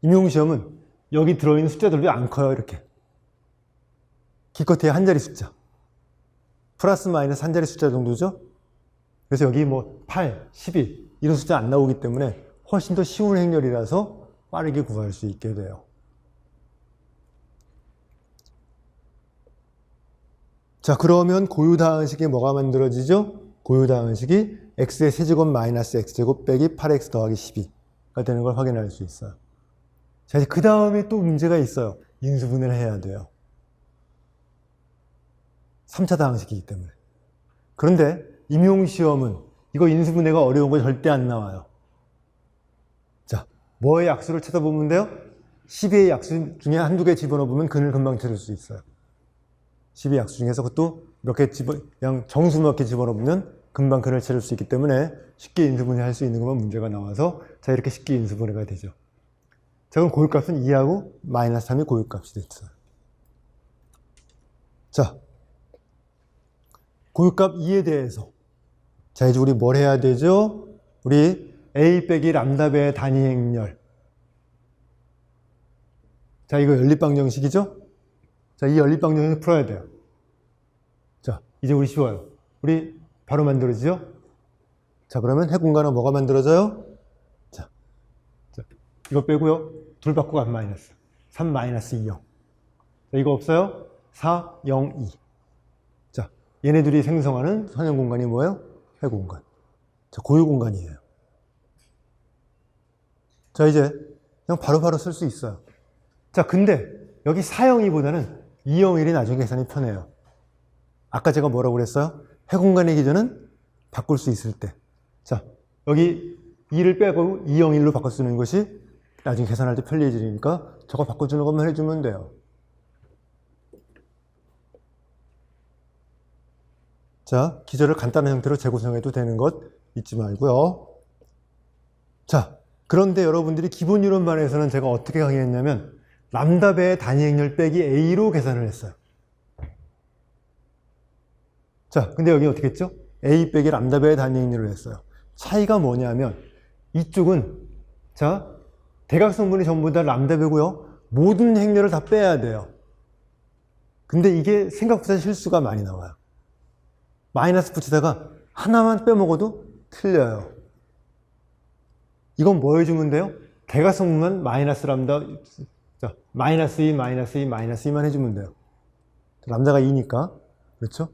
임용시험은 여기 들어있는 숫자들도 안 커요, 이렇게. 기껏해야 한 자리 숫자. 플러스 마이너스 한 자리 숫자 정도죠? 그래서 여기 뭐 8, 11 이런 숫자 안 나오기 때문에 훨씬 더 쉬운 행렬이라서 빠르게 구할 수 있게 돼요. 자, 그러면 고유다항식이 뭐가 만들어지죠? 고유다항식이 x의 세제곱 마이너스 x제곱 빼기 8x 더하기 12가 되는 걸 확인할 수 있어요. 자, 이제 그 다음에 또 문제가 있어요. 인수분해를 해야 돼요. 3차 다항식이기 때문에. 그런데 임용시험은 이거 인수분해가 어려운 거 절대 안 나와요. 자, 뭐의 약수를 찾아보면 돼요? 12의 약수 중에 한두 개 집어넣으면 근을 금방 찾을 수 있어요. 12의 약수 중에서 그것도 몇 개 그냥 정수 몇 개 집어넣으면 금방 근을 찾을 수 있기 때문에 쉽게 인수분해 할 수 있는 것만 문제가 나와서 자, 이렇게 쉽게 인수분해가 되죠. 자, 그럼 고유값은 2하고 마이너스 3이 고유값이 됐어요. 자, 고유값 2에 대해서 자, 이제 우리 뭘 해야 되죠? 우리 a 빼기 람다배의 단위 행렬. 자, 이거 연립방정식이죠? 자, 이 연립방정식을 풀어야 돼요. 자, 이제 우리 쉬워요. 우리 바로 만들어지죠? 자, 그러면 해공간은 뭐가 만들어져요? 자, 이거 빼고요. 둘 바꾸고 안 마이너스. 3 마이너스 2, 0. 자, 이거 없어요? 4, 0, 2. 자, 얘네들이 생성하는 선형 공간이 뭐예요? 해공간. 자, 고유 공간이에요. 자, 이제 그냥 바로바로 쓸 수 있어요. 자, 근데 여기 402보다는 201이 나중에 계산이 편해요. 아까 제가 뭐라고 그랬어요? 해공간의 기준은 바꿀 수 있을 때. 자, 여기 2를 빼고 201로 바꿔 쓰는 것이 나중에 계산할 때 편리해지니까 저거 바꿔주는 것만 해주면 돼요. 자, 기절을 간단한 형태로 재구성해도 되는 것 잊지 말고요. 자, 그런데 여러분들이 기본 이론반에서는 제가 어떻게 강의했냐면 람다배의 단위 행렬 빼기 a로 계산을 했어요. 자, 근데 여기 어떻게 했죠? a 빼기 람다배의 단위 행렬을 했어요. 차이가 뭐냐면 이쪽은 자, 대각선분이 전부 다 람다배고요. 모든 행렬을 다 빼야 돼요. 근데 이게 생각보다 실수가 많이 나와요. 마이너스 붙이다가 하나만 빼먹어도 틀려요. 이건 뭐 해주면 돼요? 대각선분만 마이너스 람다, 자, 마이너스 2, 마이너스 2, 마이너스 2만 해주면 돼요. 람다가 2니까. 그렇죠?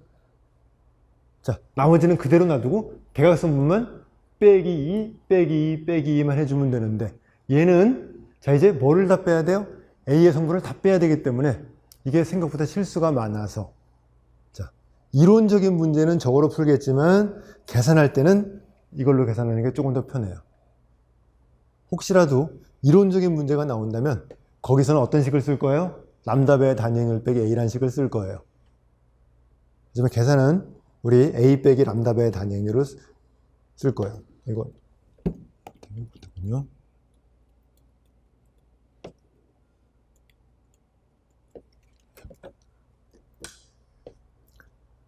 자, 나머지는 그대로 놔두고 대각선분만 빼기 2, 빼기 2, 빼기 2만 해주면 되는데 얘는 자, 이제 뭐를 다 빼야 돼요? A의 성분을 다 빼야 되기 때문에 이게 생각보다 실수가 많아서 자, 이론적인 문제는 저거로 풀겠지만 계산할 때는 이걸로 계산하는 게 조금 더 편해요. 혹시라도 이론적인 문제가 나온다면 거기서는 어떤 식을 쓸 거예요? 람다배의 단위 행렬 빼기 A라는 식을 쓸 거예요. 하지만 계산은 우리 A 빼기 람다배의 단위 행렬을 쓸 거예요. 이거 붙었군요.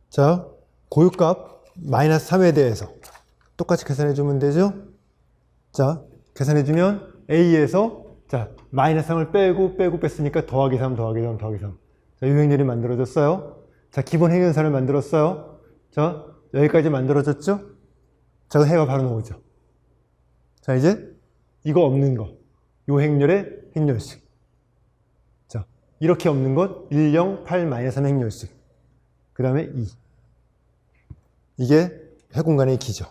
자, 고유값 마이너스 3에 대해서 똑같이 계산해 주면 되죠? 자, 계산해 주면 A에서 자, 마이너스 3을 빼고 뺐으니까 더하기 3, 더하기 3, 더하기 3. 자, 이 행렬이 만들어졌어요. 자, 기본 행렬사를 만들었어요. 자, 여기까지 만들어졌죠? 자, 해가 바로 나오죠. 자, 이제 이거 없는 거. 요 행렬의 행렬식. 자, 이렇게 없는 것 1, 0, 8, 마이너스 3 행렬식. 그 다음에 2. 이게 해공간의 기죠.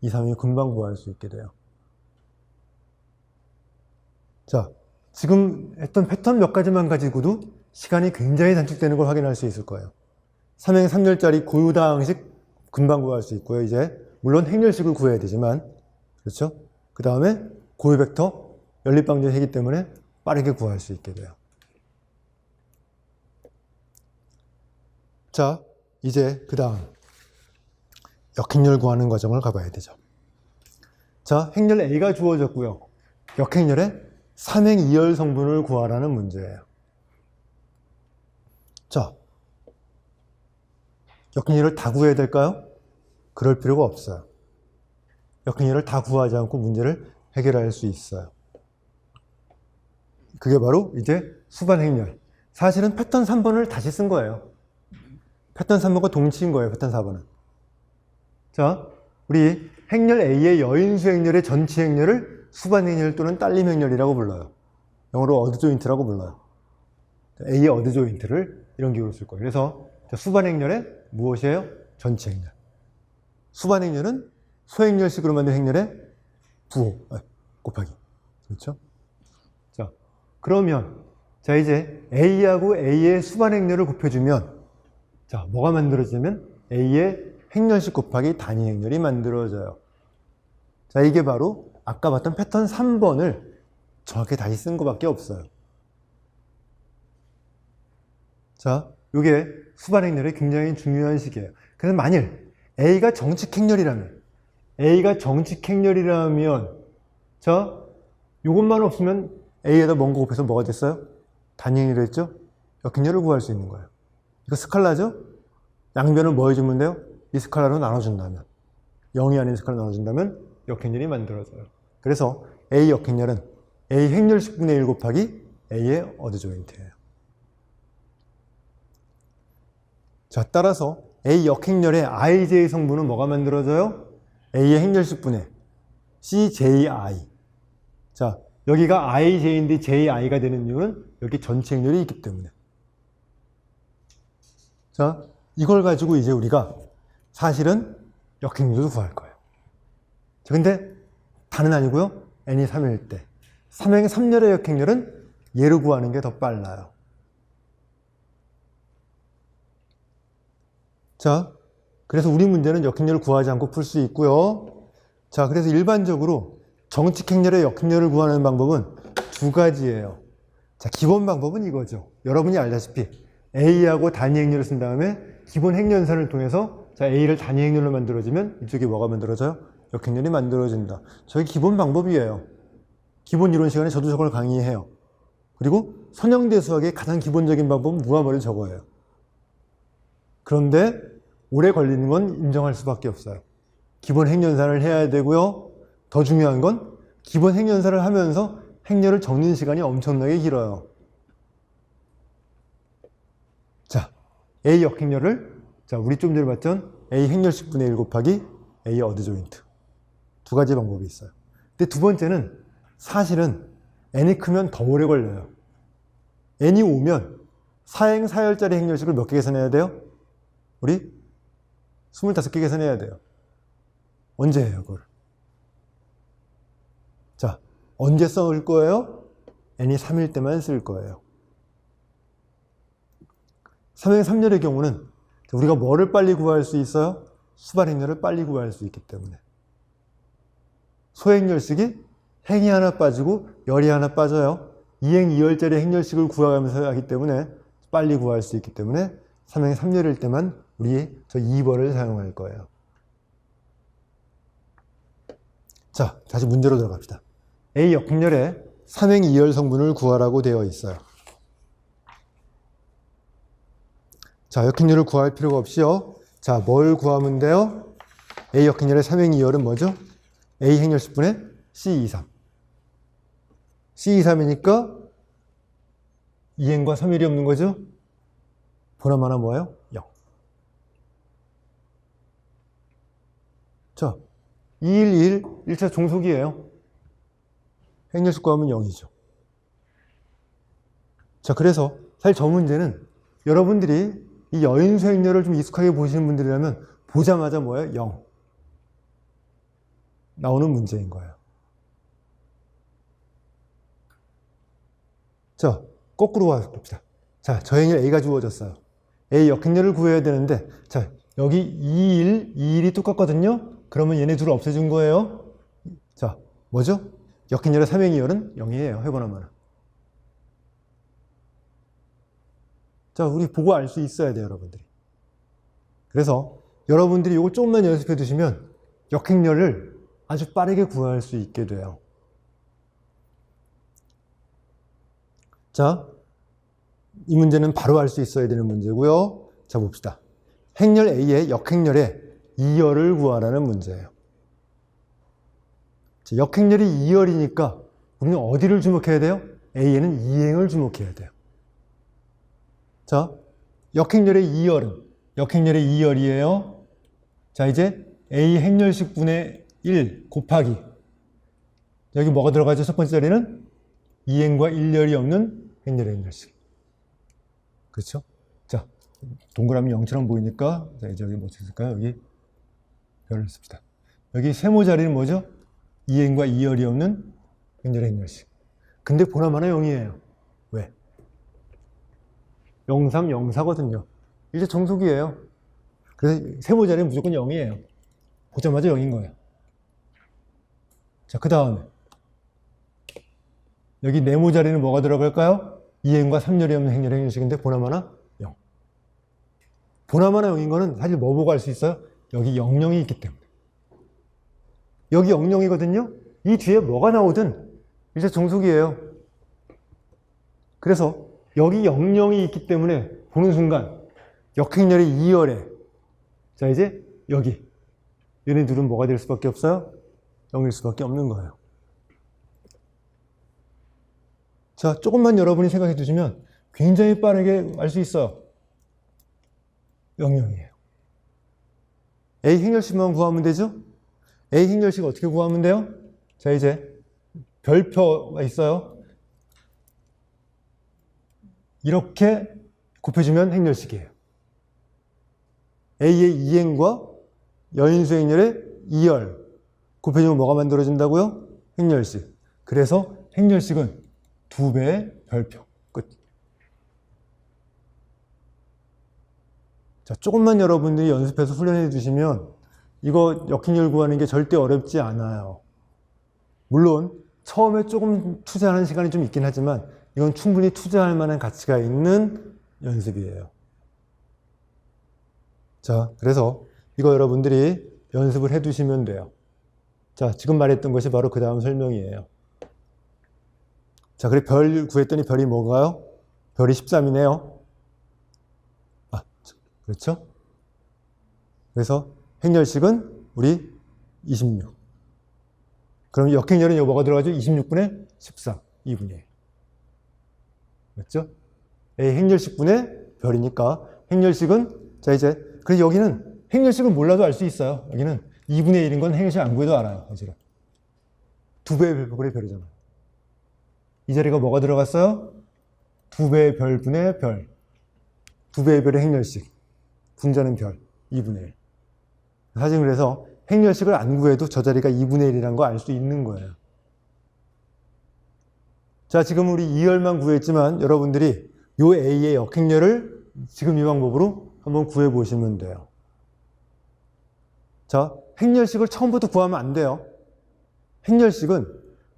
2, 3이 금방 구할 수 있게 돼요. 자, 지금 했던 패턴 몇 가지만 가지고도 시간이 굉장히 단축되는 걸 확인할 수 있을 거예요. 3행 3열짜리 고유다항식 금방 구할 수 있고요. 이제 물론 행렬식을 구해야 되지만 그렇죠? 그 다음에 고유 벡터 연립방정식이기 때문에 빠르게 구할 수 있게 돼요. 자, 이제 그 다음 역행렬 구하는 과정을 가봐야 되죠. 자, 행렬 A가 주어졌고요. 역행렬의 삼행 2열 성분을 구하라는 문제예요. 자, 역행렬을 다 구해야 될까요? 그럴 필요가 없어요. 역행렬을 다 구하지 않고 문제를 해결할 수 있어요. 그게 바로 이제 수반 행렬. 사실은 패턴 3번을 다시 쓴 거예요. 패턴 3번과 동치인 거예요, 패턴 4번은. 자, 우리 행렬 A의 여인수 행렬의 전치 행렬을 수반 행렬 또는 딸림 행렬이라고 불러요. 영어로 어드 조인트라고 불러요. A의 어드 조인트를 이런 기호로 쓸 거예요. 그래서 수반 행렬의 무엇이에요? 전치 행렬. 수반 행렬은 소행렬식으로 만든 행렬의 부호 곱하기. 그렇죠? 자, 그러면 자 이제 A하고 A의 수반 행렬을 곱해주면 자 뭐가 만들어지면 A의 행렬식 곱하기 단위 행렬이 만들어져요. 자, 이게 바로 아까 봤던 패턴 3번을 정확히 다시 쓴 것밖에 없어요. 자, 이게 수반 행렬의 굉장히 중요한 식이에요. 그래서 만일 A가 정칙 행렬이라면 자, 이것만 없으면 A에다 뭔가 곱해서 뭐가 됐어요? 단위 행렬이 됐죠? 역행렬을 구할 수 있는 거예요. 이거 스칼라죠? 양변을 뭐 해주면 돼요? 이 스칼라로 나눠준다면 0이 아닌 스칼라로 나눠준다면 역행렬이 만들어져요. 그래서 A 역행렬은 A 행렬식 분의 1 곱하기 A의 어드 조인트예요. 자, 따라서 A 역행렬의 IJ 성분은 뭐가 만들어져요? A의 행렬식 분의 CJI. 자, 여기가 IJ인데 JI가 되는 이유는 여기 전체 행렬이 있기 때문에. 자, 이걸 가지고 이제 우리가 사실은 역행렬도 구할 거예요. 자, 근데 다는 아니고요. n이 3일 때. 3행 3열의 역행렬은 얘를 구하는 게 더 빨라요. 자, 그래서 우리 문제는 역행렬을 구하지 않고 풀 수 있고요. 자, 그래서 일반적으로 정칙행렬의 역행렬을 구하는 방법은 두 가지예요. 자, 기본 방법은 이거죠. 여러분이 알다시피 A하고 단위 행렬을 쓴 다음에 기본 행렬선을 통해서 자, A를 단위 행렬로 만들어지면 이쪽에 뭐가 만들어져요? 역행렬이 만들어진다. 저게 기본 방법이에요. 기본 이론 시간에 저도 저걸 강의해요. 그리고 선형대 수학의 가장 기본적인 방법은 무한머리 저거예요. 그런데 오래 걸리는 건 인정할 수밖에 없어요. 기본 행렬산을 해야 되고요. 더 중요한 건 기본 행렬산을 하면서 행렬을 적는 시간이 엄청나게 길어요. 자, A 역행렬을 자, 우리 좀 전에 봤던 A 행렬식 분의 1 곱하기 A 어드 조인트. 두 가지 방법이 있어요. 근데 두 번째는 사실은 n이 크면 더 오래 걸려요. n이 오면 4행 4열짜리 행렬식을 몇 개 계산해야 돼요? 우리 25개 계산해야 돼요. 언제 해요, 그걸? 자, 언제 쓸 거예요? n이 3일 때만 쓸 거예요. 3행 3열의 경우는 우리가 뭐를 빨리 구할 수 있어요? 수반 행렬을 빨리 구할 수 있기 때문에. 소행렬식이 행이 하나 빠지고 열이 하나 빠져요. 2행 2열짜리 행렬식을 구하면서 하기 때문에 빨리 구할 수 있기 때문에 3행 3열일 때만 우리 저 2번을 사용할 거예요. 자, 다시 문제로 들어갑시다. A 역행렬에 3행 2열 성분을 구하라고 되어 있어요. 자, 역행렬을 구할 필요가 없이요. 자, 뭘 구하면 돼요? A 역행렬의 3행 2열은 뭐죠? A 행렬식분의 C23. C23이니까 2행과 3일이 없는 거죠? 보나마나 뭐예요? 0. 자, 211, 1차 종속이에요. 행렬식 구하면 0이죠. 자, 그래서 사실 저 문제는 여러분들이 이 여인수 행렬을 좀 익숙하게 보시는 분들이라면 보자마자 뭐예요? 0. 나오는 문제인 거예요. 자, 거꾸로 봅시다. 자, 저 행렬 A가 주어졌어요. A 역행렬을 구해야 되는데, 자, 여기 2일, 2일이 똑같거든요? 그러면 얘네 둘을 없애준 거예요. 자, 뭐죠? 역행렬의 삼행이열은 0이에요. 해보나마나. 자, 우리 보고 알 수 있어야 돼요, 여러분들이. 그래서 여러분들이 이거 조금만 연습해 두시면 역행렬을 아주 빠르게 구할 수 있게 돼요. 자, 이 문제는 바로 알 수 있어야 되는 문제고요. 자, 봅시다. 행렬 A의 역행렬의 2열을 구하라는 문제예요. 자, 역행렬이 2열이니까 우리는 어디를 주목해야 돼요? A에는 2행을 주목해야 돼요. 자, 역행렬의 2열은 역행렬의 2열이에요. 자, 이제 A 행렬식 분의 1 곱하기 여기 뭐가 들어가죠? 첫 번째 자리는 2행과 1열이 없는 행렬의 행렬식. 그렇죠? 자, 동그라미 0처럼 보이니까 자, 이제 여기 뭐 쓸까요? 여기 별을 씁시다. 여기 세모 자리는 뭐죠? 2행과 2열이 없는 행렬의 행렬식. 근데 보나마나 0이에요. 왜? 0, 3, 0, 4거든요. 이제 정속이에요. 그래서 세모 자리는 무조건 0이에요. 보자마자 0인 거예요. 자, 그 다음에 여기 네모 자리는 뭐가 들어갈까요? 2행과 3열이 없는 행렬의 행렬식인데 보나마나 0. 보나마나 0인 거는 사실 뭐 보고 알 수 있어요? 여기 00이 있기 때문에. 여기 00이거든요. 이 뒤에 뭐가 나오든 이제 정속이에요. 그래서 여기 00이 있기 때문에 보는 순간 역행렬이 2열에 자, 이제 여기 얘네 둘은 뭐가 될 수밖에 없어요? 0일 수밖에 없는 거예요. 자, 조금만 여러분이 생각해 두시면 굉장히 빠르게 알 수 있어요. 00이에요. A 행렬식만 구하면 되죠? A 행렬식 어떻게 구하면 돼요? 자, 이제 별표가 있어요. 이렇게 곱해주면 행렬식이에요. A의 2행과 여인수 행렬의 2열 곱해주면 뭐가 만들어진다고요? 행렬식. 그래서 행렬식은 2배의 별표. 끝. 자, 조금만 여러분들이 연습해서 훈련해 주시면 이거 역행렬 구하는 게 절대 어렵지 않아요. 물론 처음에 조금 투자하는 시간이 좀 있긴 하지만 이건 충분히 투자할 만한 가치가 있는 연습이에요. 자, 그래서 이거 여러분들이 연습을 해 두시면 돼요. 자, 지금 말했던 것이 바로 그 다음 설명이에요. 자, 그래 별 구했더니 별이 뭔가요? 별이 13이네요. 아, 그렇죠? 그래서 행렬식은 우리 26. 그럼 역행렬은 여기 뭐가 들어가죠? 26분의 13, 2분의 1. 맞죠? A 행렬식분의 별이니까 행렬식은 자, 이제 그래서 여기는 행렬식을 몰라도 알 수 있어요. 여기는 2분의 1인 건 행렬식 안 구해도 알아요. 사실은. 2배의 별의 별이잖아요. 이 자리가 뭐가 들어갔어요? 2배의 별분의 별. 2배의 별의 행렬식. 분자는 별. 2분의 1. 사실 그래서 행렬식을 안 구해도 저 자리가 2분의 1이라는 거 알 수 있는 거예요. 자, 지금 우리 2열만 구했지만 여러분들이 요 A의 역행렬을 지금 이 방법으로 한번 구해 보시면 돼요. 자, 행렬식을 처음부터 구하면 안 돼요. 행렬식은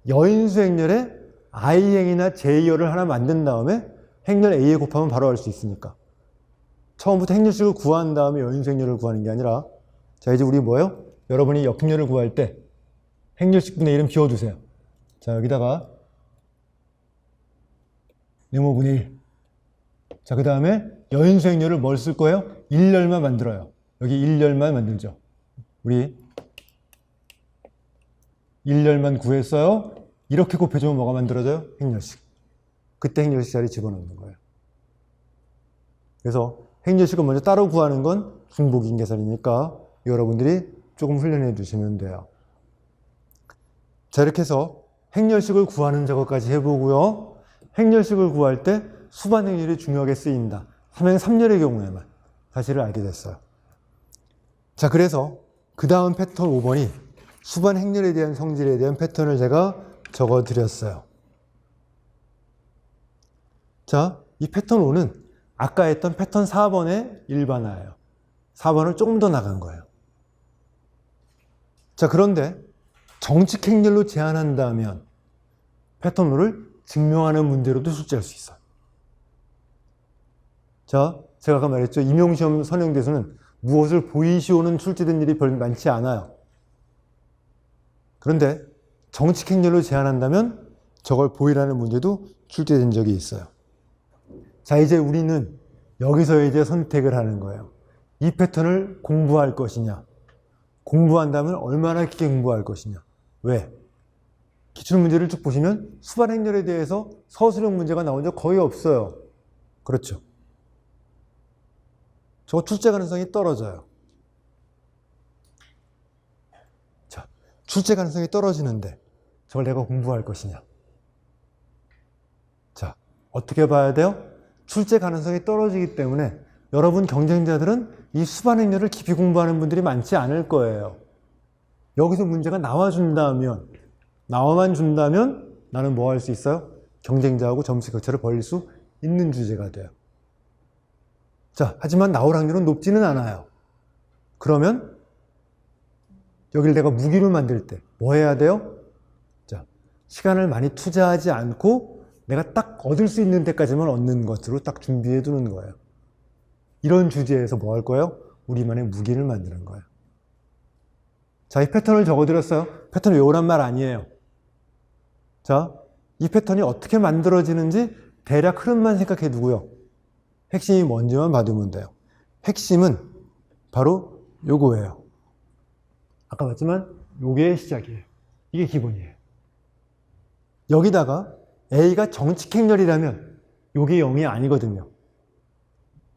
여인수 행렬에 I행이나 J열을 하나 만든 다음에 행렬 A에 곱하면 바로 알 수 있으니까. 처음부터 행렬식을 구한 다음에 여인수 행렬을 구하는 게 아니라 자, 이제 우리 뭐예요? 여러분이 역행렬을 구할 때 행렬식분의 1은 비워두세요. 자, 여기다가 네모분의 1. 자, 그 다음에 여인수 행렬을 뭘 쓸 거예요? 1열만 만들어요. 여기 1열만 만들죠. 우리 1열만 구했어요. 이렇게 곱해주면 뭐가 만들어져요? 행렬식. 그때 행렬식 자리 집어넣는 거예요. 그래서 행렬식을 먼저 따로 구하는 건 중복인 계산이니까 여러분들이 조금 훈련해 두시면 돼요. 자, 이렇게 해서 행렬식을 구하는 작업까지 해보고요. 행렬식을 구할 때 수반 행렬이 중요하게 쓰인다. 삼행 3열의 경우에만 사실을 알게 됐어요. 자, 그래서 그 다음 패턴 5번이 수반 행렬에 대한 성질에 대한 패턴을 제가 적어 드렸어요. 자, 이 패턴 5는 아까 했던 패턴 4번의 일반화예요. 4번을 조금 더 나간 거예요. 자, 그런데 정칙 행렬로 제한한다면 패턴호를 증명하는 문제로도 출제할 수 있어요. 자, 제가 아까 말했죠. 임용시험 선행대수는 무엇을 보이시오는 출제된 일이 별로 많지 않아요. 그런데 정칙 행렬로 제한한다면 저걸 보이라는 문제도 출제된 적이 있어요. 자, 이제 우리는 여기서 이제 선택을 하는 거예요. 이 패턴을 공부할 것이냐, 공부한다면 얼마나 깊게 공부할 것이냐. 왜? 기출문제를 쭉 보시면 수반 행렬에 대해서 서술형 문제가 나온 적 거의 없어요. 그렇죠? 저거 출제 가능성이 떨어져요. 자, 출제 가능성이 떨어지는데 저걸 내가 공부할 것이냐. 자, 어떻게 봐야 돼요? 출제 가능성이 떨어지기 때문에 여러분 경쟁자들은 이 수반 행렬을 깊이 공부하는 분들이 많지 않을 거예요. 여기서 문제가 나와만 준다면 나는 뭐 할 수 있어요? 경쟁자하고 점수 격차를 벌릴 수 있는 주제가 돼요. 자, 하지만 나올 확률은 높지는 않아요. 그러면 여기를 내가 무기로 만들 때 뭐 해야 돼요? 자, 시간을 많이 투자하지 않고 내가 딱 얻을 수 있는 데까지만 얻는 것으로 딱 준비해 두는 거예요. 이런 주제에서 뭐 할 거예요? 우리만의 무기를 만드는 거예요. 자, 이 패턴을 적어드렸어요. 패턴을 외우란 말 아니에요. 자, 이 패턴이 어떻게 만들어지는지 대략 흐름만 생각해 두고요. 핵심이 뭔지만 받으면 돼요. 핵심은 바로 요거예요. 아까 봤지만 요게 시작이에요. 이게 기본이에요. 여기다가 A가 정칙 행렬이라면 요게 0이 아니거든요.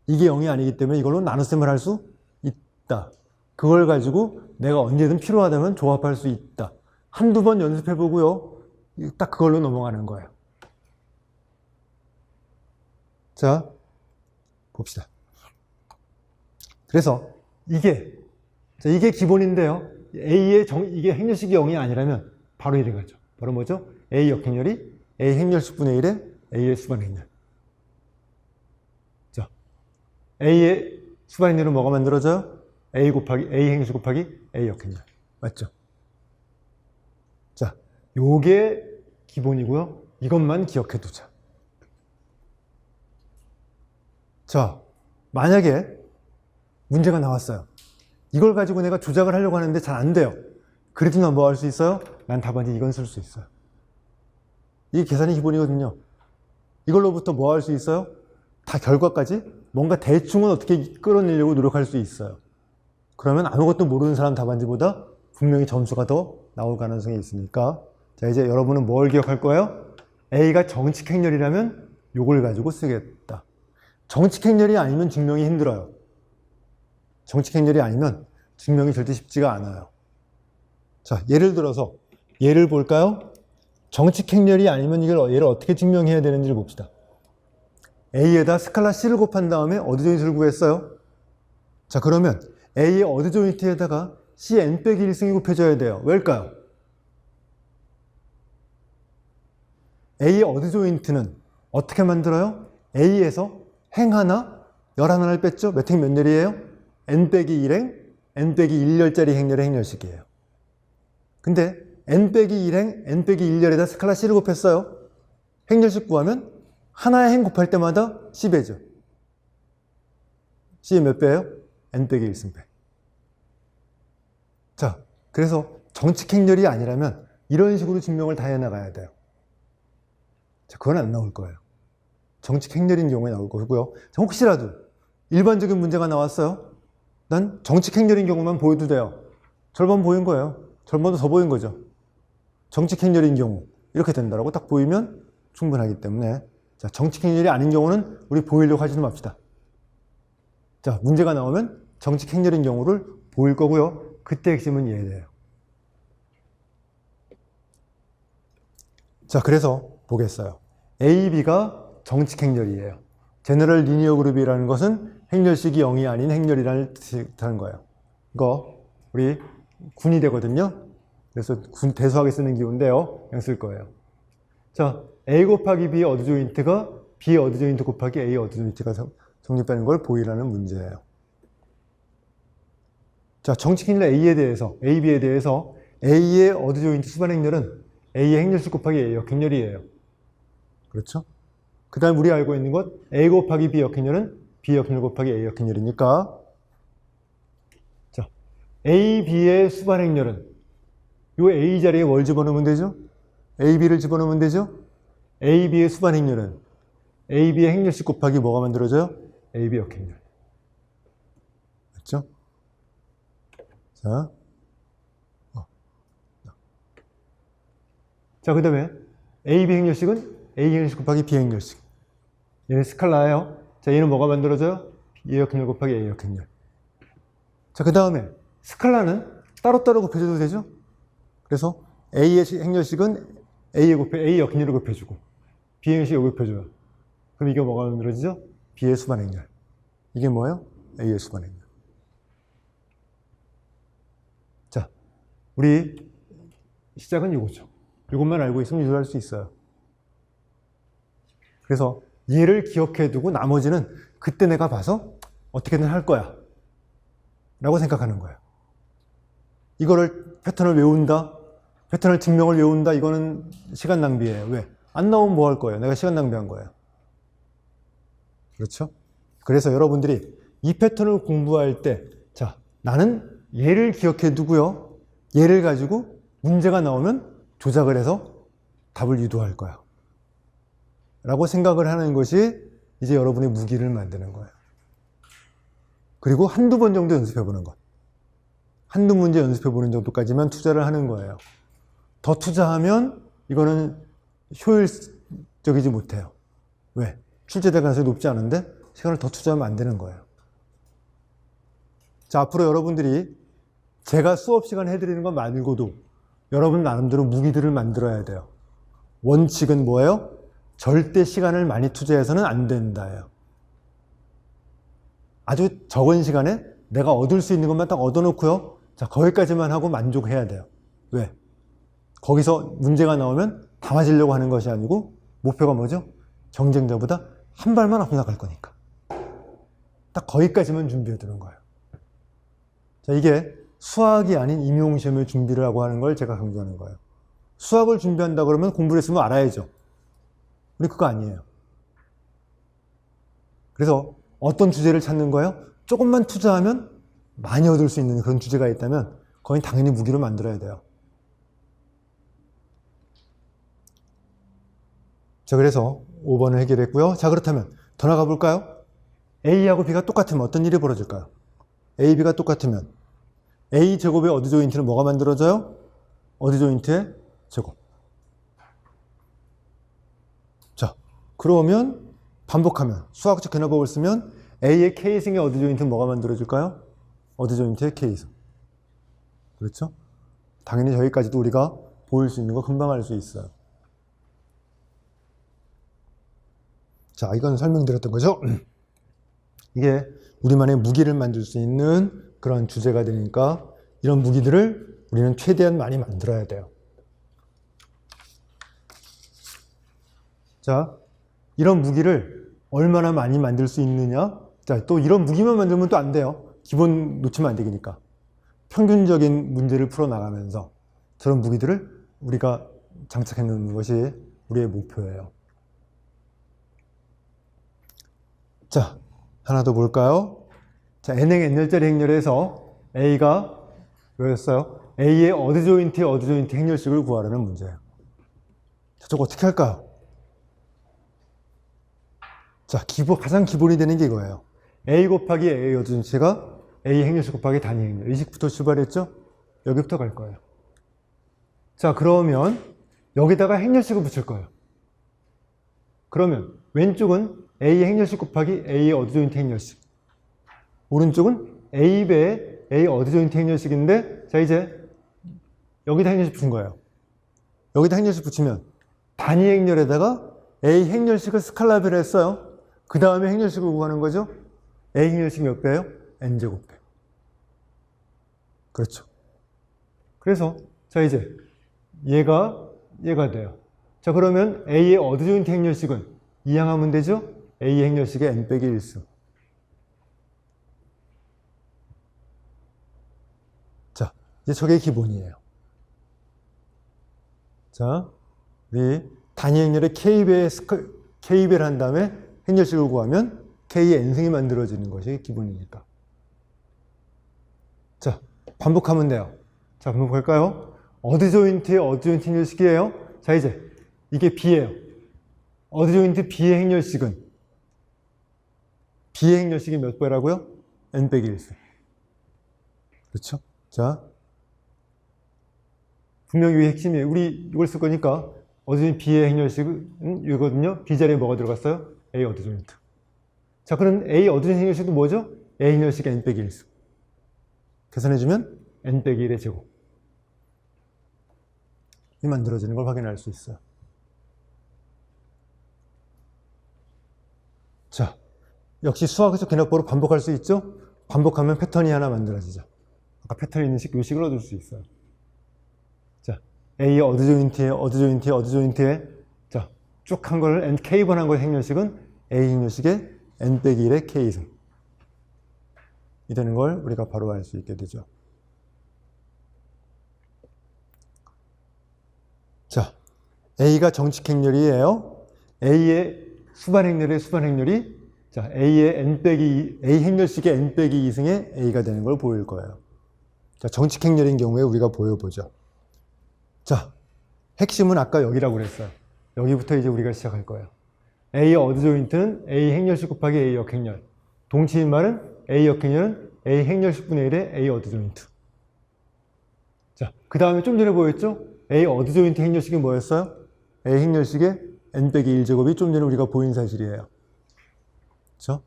이게 0이 아니기 때문에 이걸로 나눗셈을 할 수 있다. 그걸 가지고 내가 언제든 필요하다면 조합할 수 있다. 한두 번 연습해 보고요. 딱 그걸로 넘어가는 거예요. 자, 봅시다. 그래서 이게 기본인데요. 이게 행렬식이 0이 아니라면 바로 이래 가죠. 바로 뭐죠? A 역행렬이 A 행렬식분의 1에 A의 수반행렬. 자, A의 수반행렬은 뭐가 만들어져요? A 행렬식 곱하기 A 역행렬. 맞죠? 자, 요게 기본이고요. 이것만 기억해 두자. 자, 만약에 문제가 나왔어요. 이걸 가지고 내가 조작을 하려고 하는데 잘 안 돼요. 그래도 난 뭐 할 수 있어요? 난 답안지 이건 쓸 수 있어요. 이게 계산이 기본이거든요. 이걸로부터 뭐 할 수 있어요? 다 결과까지 뭔가 대충은 어떻게 끌어내려고 노력할 수 있어요. 그러면 아무것도 모르는 사람 답안지보다 분명히 점수가 더 나올 가능성이 있으니까. 자, 이제 여러분은 뭘 기억할 거예요? A가 정칙 행렬이라면 요걸 가지고 쓰겠다. 정칙 행렬이 아니면 증명이 힘들어요. 정칙 행렬이 아니면 증명이 절대 쉽지가 않아요. 자, 예를 들어서 얘를 볼까요? 정칙 행렬이 아니면 얘를 어떻게 증명해야 되는지를 봅시다. A에다 스칼라 C를 곱한 다음에 어드 조인트를 구했어요. 자, 그러면 A의 어드 조인트에다가 C n 빼기 1승이 곱해져야 돼요. 왜일까요? A의 어드 조인트는 어떻게 만들어요? A에서 행 하나, 열 하나를 뺐죠? 몇 행 몇 열이에요? n 빼기 1행, n 빼기 1열짜리 행렬의 행렬식이에요. 근데 n 빼기 1행, n 빼기 1열에다 스칼라 C를 곱했어요. 행렬식 구하면 하나의 행 곱할 때마다 C배죠. C의 몇 배예요? n 빼기 1승배. 자, 그래서 정칙 행렬이 아니라면 이런 식으로 증명을 다 해나가야 돼요. 자, 그건 안 나올 거예요. 정칙 행렬인 경우에 나올 거고요. 혹시라도 일반적인 문제가 나왔어요. 난 정칙 행렬인 경우만 보여도 돼요. 절반 보인 거예요. 절반도 더 보인 거죠. 정칙 행렬인 경우 이렇게 된다라고 딱 보이면 충분하기 때문에. 자, 정칙 행렬이 아닌 경우는 우리 보이려고 하지는 맙시다. 자, 문제가 나오면 정칙 행렬인 경우를 보일 거고요. 그때 핵심은 이해돼요. 자, 그래서 보겠어요. A, B가 정칙 행렬이에요. 제너럴 리니어 그룹이라는 것은 행렬식이 0이 아닌 행렬이라는 뜻하는 거예요. 이거 우리 군이 되거든요. 그래서 군 대수학에 쓰는 기호인데요. 그냥 쓸 거예요. 자, A 곱하기 B의 어드 조인트가 B의 어드 조인트 곱하기 A의 어드 조인트가 성립하는 걸 보이라는 문제예요. 자, 정칙 행렬 A에 대해서, A, B에 대해서 A의 어드 조인트 수반 행렬은 A의 행렬식 곱하기 A 역행렬이에요. 그렇죠? 그 다음 우리 알고 있는 것 A 곱하기 B 역행렬은 B 역행렬 곱하기 A 역행렬이니까 자, A, B의 수반 행렬은 요 A 자리에 뭘 집어넣으면 되죠? A, B를 집어넣으면 되죠? A, B의 수반 행렬은 A, B의 행렬식 곱하기 뭐가 만들어져요? A, B 역행렬. 맞죠? 자, 자, 그 다음에 A, B 행렬식은 A 행렬식 곱하기 B 행렬식. 얘는 스칼라예요. 자, 얘는 뭐가 만들어져요? B 역행렬 곱하기 A 역행렬. 자, 그 다음에 스칼라는 따로따로 곱해줘도 되죠? 그래서 A의 행렬식은 A 역행렬을 곱해주고 B 행렬식을 곱해줘요. 그럼 이게 뭐가 만들어지죠? B의 수반 행렬. 이게 뭐예요? A의 수반 행렬. 자, 우리 시작은 이거죠. 이것만 알고 있으면 유도할 수 있어요. 그래서 얘를 기억해 두고 나머지는 그때 내가 봐서 어떻게든 할 거야 라고 생각하는 거예요. 이거를 패턴을 외운다, 패턴을 증명을 외운다, 이거는 시간 낭비예요. 왜? 안 나오면 뭐 할 거예요? 내가 시간 낭비한 거예요. 그렇죠? 그래서 여러분들이 이 패턴을 공부할 때, 자, 나는 얘를 기억해 두고요, 얘를 가지고 문제가 나오면 조작을 해서 답을 유도할 거야 라고 생각을 하는 것이 이제 여러분의 무기를 만드는 거예요. 그리고 한두 번 정도 연습해 보는 것, 한두 문제 연습해 보는 정도까지만 투자를 하는 거예요. 더 투자하면 이거는 효율적이지 못해요. 왜? 출제될 가능성이 높지 않은데 시간을 더 투자하면 안 되는 거예요. 자, 앞으로 여러분들이 제가 수업 시간 해드리는 것 말고도 여러분 나름대로 무기들을 만들어야 돼요. 원칙은 뭐예요? 절대 시간을 많이 투자해서는 안 된다예요. 아주 적은 시간에 내가 얻을 수 있는 것만 딱 얻어놓고요, 자, 거기까지만 하고 만족해야 돼요. 왜? 거기서 문제가 나오면 다 맞으려고 하는 것이 아니고 목표가 뭐죠? 경쟁자보다 한 발만 앞서 나갈 거니까. 딱 거기까지만 준비해 두는 거예요. 자, 이게 수학이 아닌 임용시험을 준비를 하고 하는 걸 제가 강조하는 거예요. 수학을 준비한다 그러면 공부를 했으면 알아야죠. 우리 그거 아니에요. 그래서 어떤 주제를 찾는 거예요? 조금만 투자하면 많이 얻을 수 있는 그런 주제가 있다면 거긴 당연히 무기로 만들어야 돼요. 자, 그래서 5번을 해결했고요. 자, 그렇다면 더 나가 볼까요? A하고 B가 똑같으면 어떤 일이 벌어질까요? A, B가 똑같으면 A 제곱의 어드 조인트는 뭐가 만들어져요? 어드 조인트의 제곱. 자, 그러면 반복하면 수학적 견해법을 쓰면 A의 K승의 어드 조인트는 뭐가 만들어질까요? 어드 조인트의 K승. 그렇죠? 당연히 저기까지도 우리가 보일 수 있는 거 금방 알 수 있어요. 자, 이건 설명드렸던 거죠. 이게 우리만의 무기를 만들 수 있는 그런 주제가 되니까 이런 무기들을 우리는 최대한 많이 만들어야 돼요. 자, 이런 무기를 얼마나 많이 만들 수 있느냐? 자, 또 이런 무기만 만들면 또 안 돼요. 기본 놓치면 안 되니까. 평균적인 문제를 풀어나가면서 저런 무기들을 우리가 장착해 놓는 것이 우리의 목표예요. 자, 하나 더 볼까요? 자, n행 n열짜리 행렬에서 A가 뭐였어요? A의 어드 조인트의 어드 조인트 행렬식을 구하라는 문제예요. 자, 저거 어떻게 할까요? 자, 가장 기본이 되는 게 이거예요. A 곱하기 A 어드 조인트가 A 행렬식 곱하기 단위 행렬. 이 식부터 출발했죠? 여기부터 갈 거예요. 자, 그러면 여기다가 행렬식을 붙일 거예요. 그러면 왼쪽은 A 행렬식 곱하기 A의 어드 조인트 행렬식. 오른쪽은 A배의 A 어드 조인트 행렬식인데, 자, 이제 여기다 행렬식 붙인 거예요. 여기다 행렬식 붙이면 단위 행렬에다가 A 행렬식을 스칼라별로 했어요. 그 다음에 행렬식을 구하는 거죠. A 행렬식 몇 배예요? n제곱배. 그렇죠. 그래서 자, 이제 얘가 돼요. 자, 그러면 A의 어드 조인트 행렬식은 이항하면 되죠? A 행렬식의 n 빼기 1승. 자, 이제 저게 기본이에요. 자, 우리 단위 행렬의 K배를 한 다음에 행렬식을 구하면 K의 n승이 만들어지는 것이 기본이니까. 자, 반복하면 돼요. 자, 반복할까요? 어드 조인트의 어드 조인트 행렬식이에요. 자, 이제 이게 B예요. 어드 조인트 B의 행렬식은 B의 행렬식이 몇 배라고요? n-1승. 그렇죠? 자, 분명히 이게 핵심이에요. 우리 이걸 쓸 거니까 어드 조인트 B의 행렬식은 이거거든요. B 자리에 뭐가 들어갔어요? A 어드 조인트. 자, 그럼 A 어드 조인트 행렬식도 뭐죠? A 행렬식 n-1승. 계산해주면 n-1의 제곱. 이 만들어지는 걸 확인할 수 있어요. 자, 역시 수학에서 개납법으로 반복할 수 있죠? 반복하면 패턴이 하나 만들어지죠. 아까 패턴이 있는 이 식을 얻을 수 있어요. 자, A의 어드 조인트에 어드 조인트에 어드 조인트에 자, 쭉 한 걸 K번 한 거의 행렬식은 A 행렬식의 n-1의 K승. 이 되는 걸 우리가 바로 알 수 있게 되죠. 자, A가 정칙 행렬이에요. A의 수반 행렬이 자, A의 A 행렬식의 n-2승의 A가 되는 걸 보일 거예요. 자, 정칙 행렬인 경우에 우리가 보여보죠. 자, 핵심은 아까 여기라고 그랬어요. 여기부터 이제 우리가 시작할 거예요. A의 어드 조인트는 A 행렬식 곱하기 A 역행렬. 동치인 말은 A 역행렬은 A 행렬식분의 1의 A 어드 조인트. 자, 그 다음에 좀 전에 보였죠? A 어드 조인트 행렬식이 뭐였어요? A 행렬식의 n-1제곱이 좀 전에 우리가 보인 사실이에요. 그렇죠?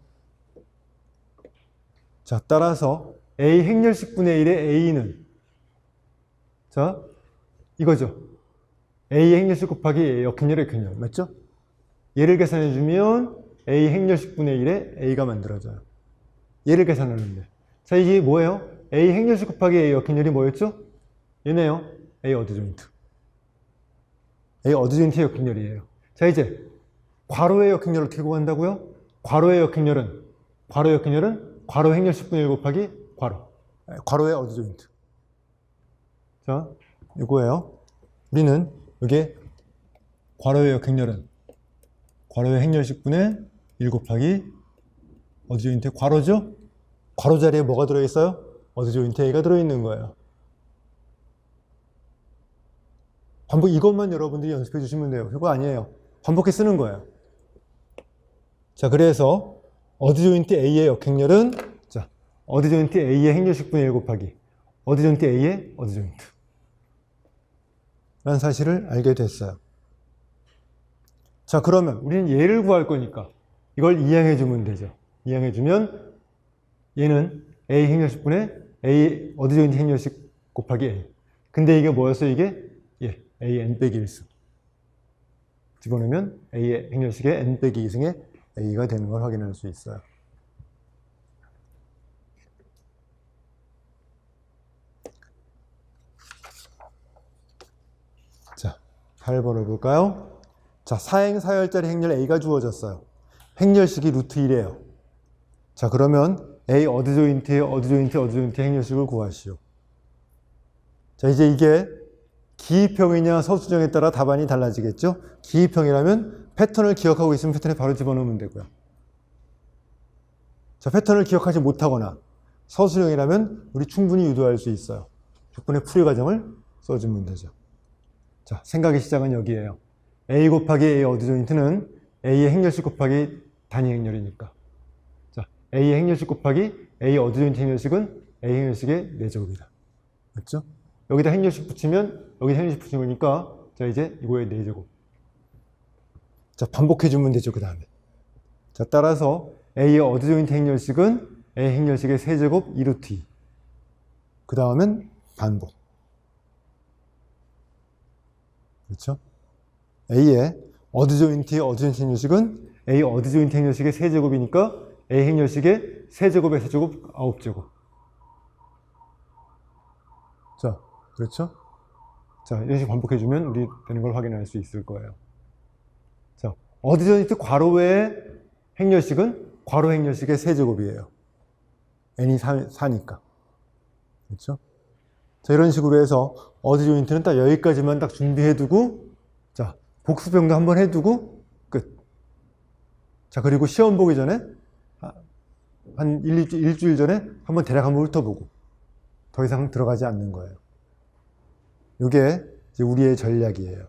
자, 따라서 A 행렬식분의 1의 A는 자, 이거죠. A 행렬식 곱하기 A 역행렬의 역행렬. 맞죠? 얘를 계산해주면 A 행렬식분의 1의 A가 만들어져요. 얘를 계산하는데. 자, 이게 뭐예요? A 행렬식 곱하기 A 역행렬이 뭐였죠? 얘네요. A 어드 조인트. A 어드 조인트의 역행렬이에요. 자, 이제 괄호의 역행렬을 어떻게 구한다고요? 괄호의 역행렬은 괄호 행렬식분의 1 곱하기 괄호의 어드 조인트. 자, 이거예요. 우리는 이게 괄호의 역행렬은 괄호의 행렬식분의 1 곱하기 어드 조인트 괄호죠? 괄호 자리에 뭐가 들어있어요? 어드 조인트 A가 들어있는 거예요. 반복 이것만 여러분들이 연습해 주시면 돼요. 그거 아니에요. 반복해 쓰는 거예요. 자, 그래서 어드 조인트 A의 역행렬은 자, 어드 조인트 A의 행렬식분의 1 곱하기 어드 조인트 A의 어드 조인트 라는 사실을 알게 됐어요. 자, 그러면 우리는 얘를 구할 거니까 이걸 이항해 주면 되죠. 이항해 주면 얘는 A 행렬식분의 A 어드 조인트 행렬식 곱하기 A. 근데 이게 뭐였어요? 이게 A n-1승. 집어넣으면 A의 행렬식의 n-2승의 A가 되는 걸 확인할 수 있어요. 자, 8번을 볼까요? 자, 사행사열짜리 행렬 A가 주어졌어요. 행렬식이 루트 1이에요. 자, 그러면 A 어드 조인트의 어드 조인트 행렬식을 구하시오. 자, 이제 이게 기입형이냐 서술형에 따라 답안이 달라지겠죠? 기입형이라면 패턴을 기억하고 있으면 패턴에 바로 집어넣으면 되고요. 자, 패턴을 기억하지 못하거나 서술형이라면 우리 충분히 유도할 수 있어요. 6분의 풀이 과정을 써주면 되죠. 자, 생각의 시작은 여기에요. A 곱하기 A 어드 조인트는 A의 행렬식 곱하기 단위 행렬이니까. 자, A의 행렬식 곱하기 A 어드 조인트 행렬식은 A 행렬식의 4제곱이다. 맞죠? 여기다 행렬식 붙이면 여기다 행렬식 붙인 거니까 자, 이제 이거의 4제곱. 자, 반복해주면 되죠. 그 다음에. 자, 따라서 A의 어드 조인트 행렬식은 A 행렬식의 3제곱 2루트 2. 그 다음엔 반복. 그렇죠? A의 어드 조인트의 어드 조인트 행렬식은 A 어드 조인트 행렬식의 3제곱이니까 A 행렬식의 3제곱의 3제곱 9제곱. 자, 그렇죠? 자, 이런 식으로 반복해주면 우리 되는 걸 확인할 수 있을 거예요. 자, 어드 조인트 괄호의 행렬식은 괄호 행렬식의 3제곱이에요. n이 4니까. 그렇죠? 자, 이런 식으로 해서 어드 조인트는 딱 여기까지만 딱 준비해두고, 자, 복습 정도 한번 해두고, 끝. 자, 그리고 시험 보기 전에, 한 일주일 전에 한번 대략 한번 훑어보고, 더 이상 들어가지 않는 거예요. 이게 이제 우리의 전략이에요.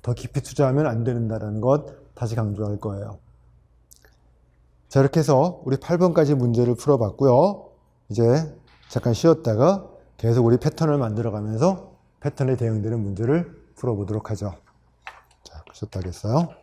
더 깊이 투자하면 안 된다는 것 다시 강조할 거예요. 자, 이렇게 해서 우리 8번까지 문제를 풀어봤고요. 이제 잠깐 쉬었다가 계속 우리 패턴을 만들어가면서 패턴에 대응되는 문제를 풀어보도록 하죠. 자, 쉬었다 하겠어요.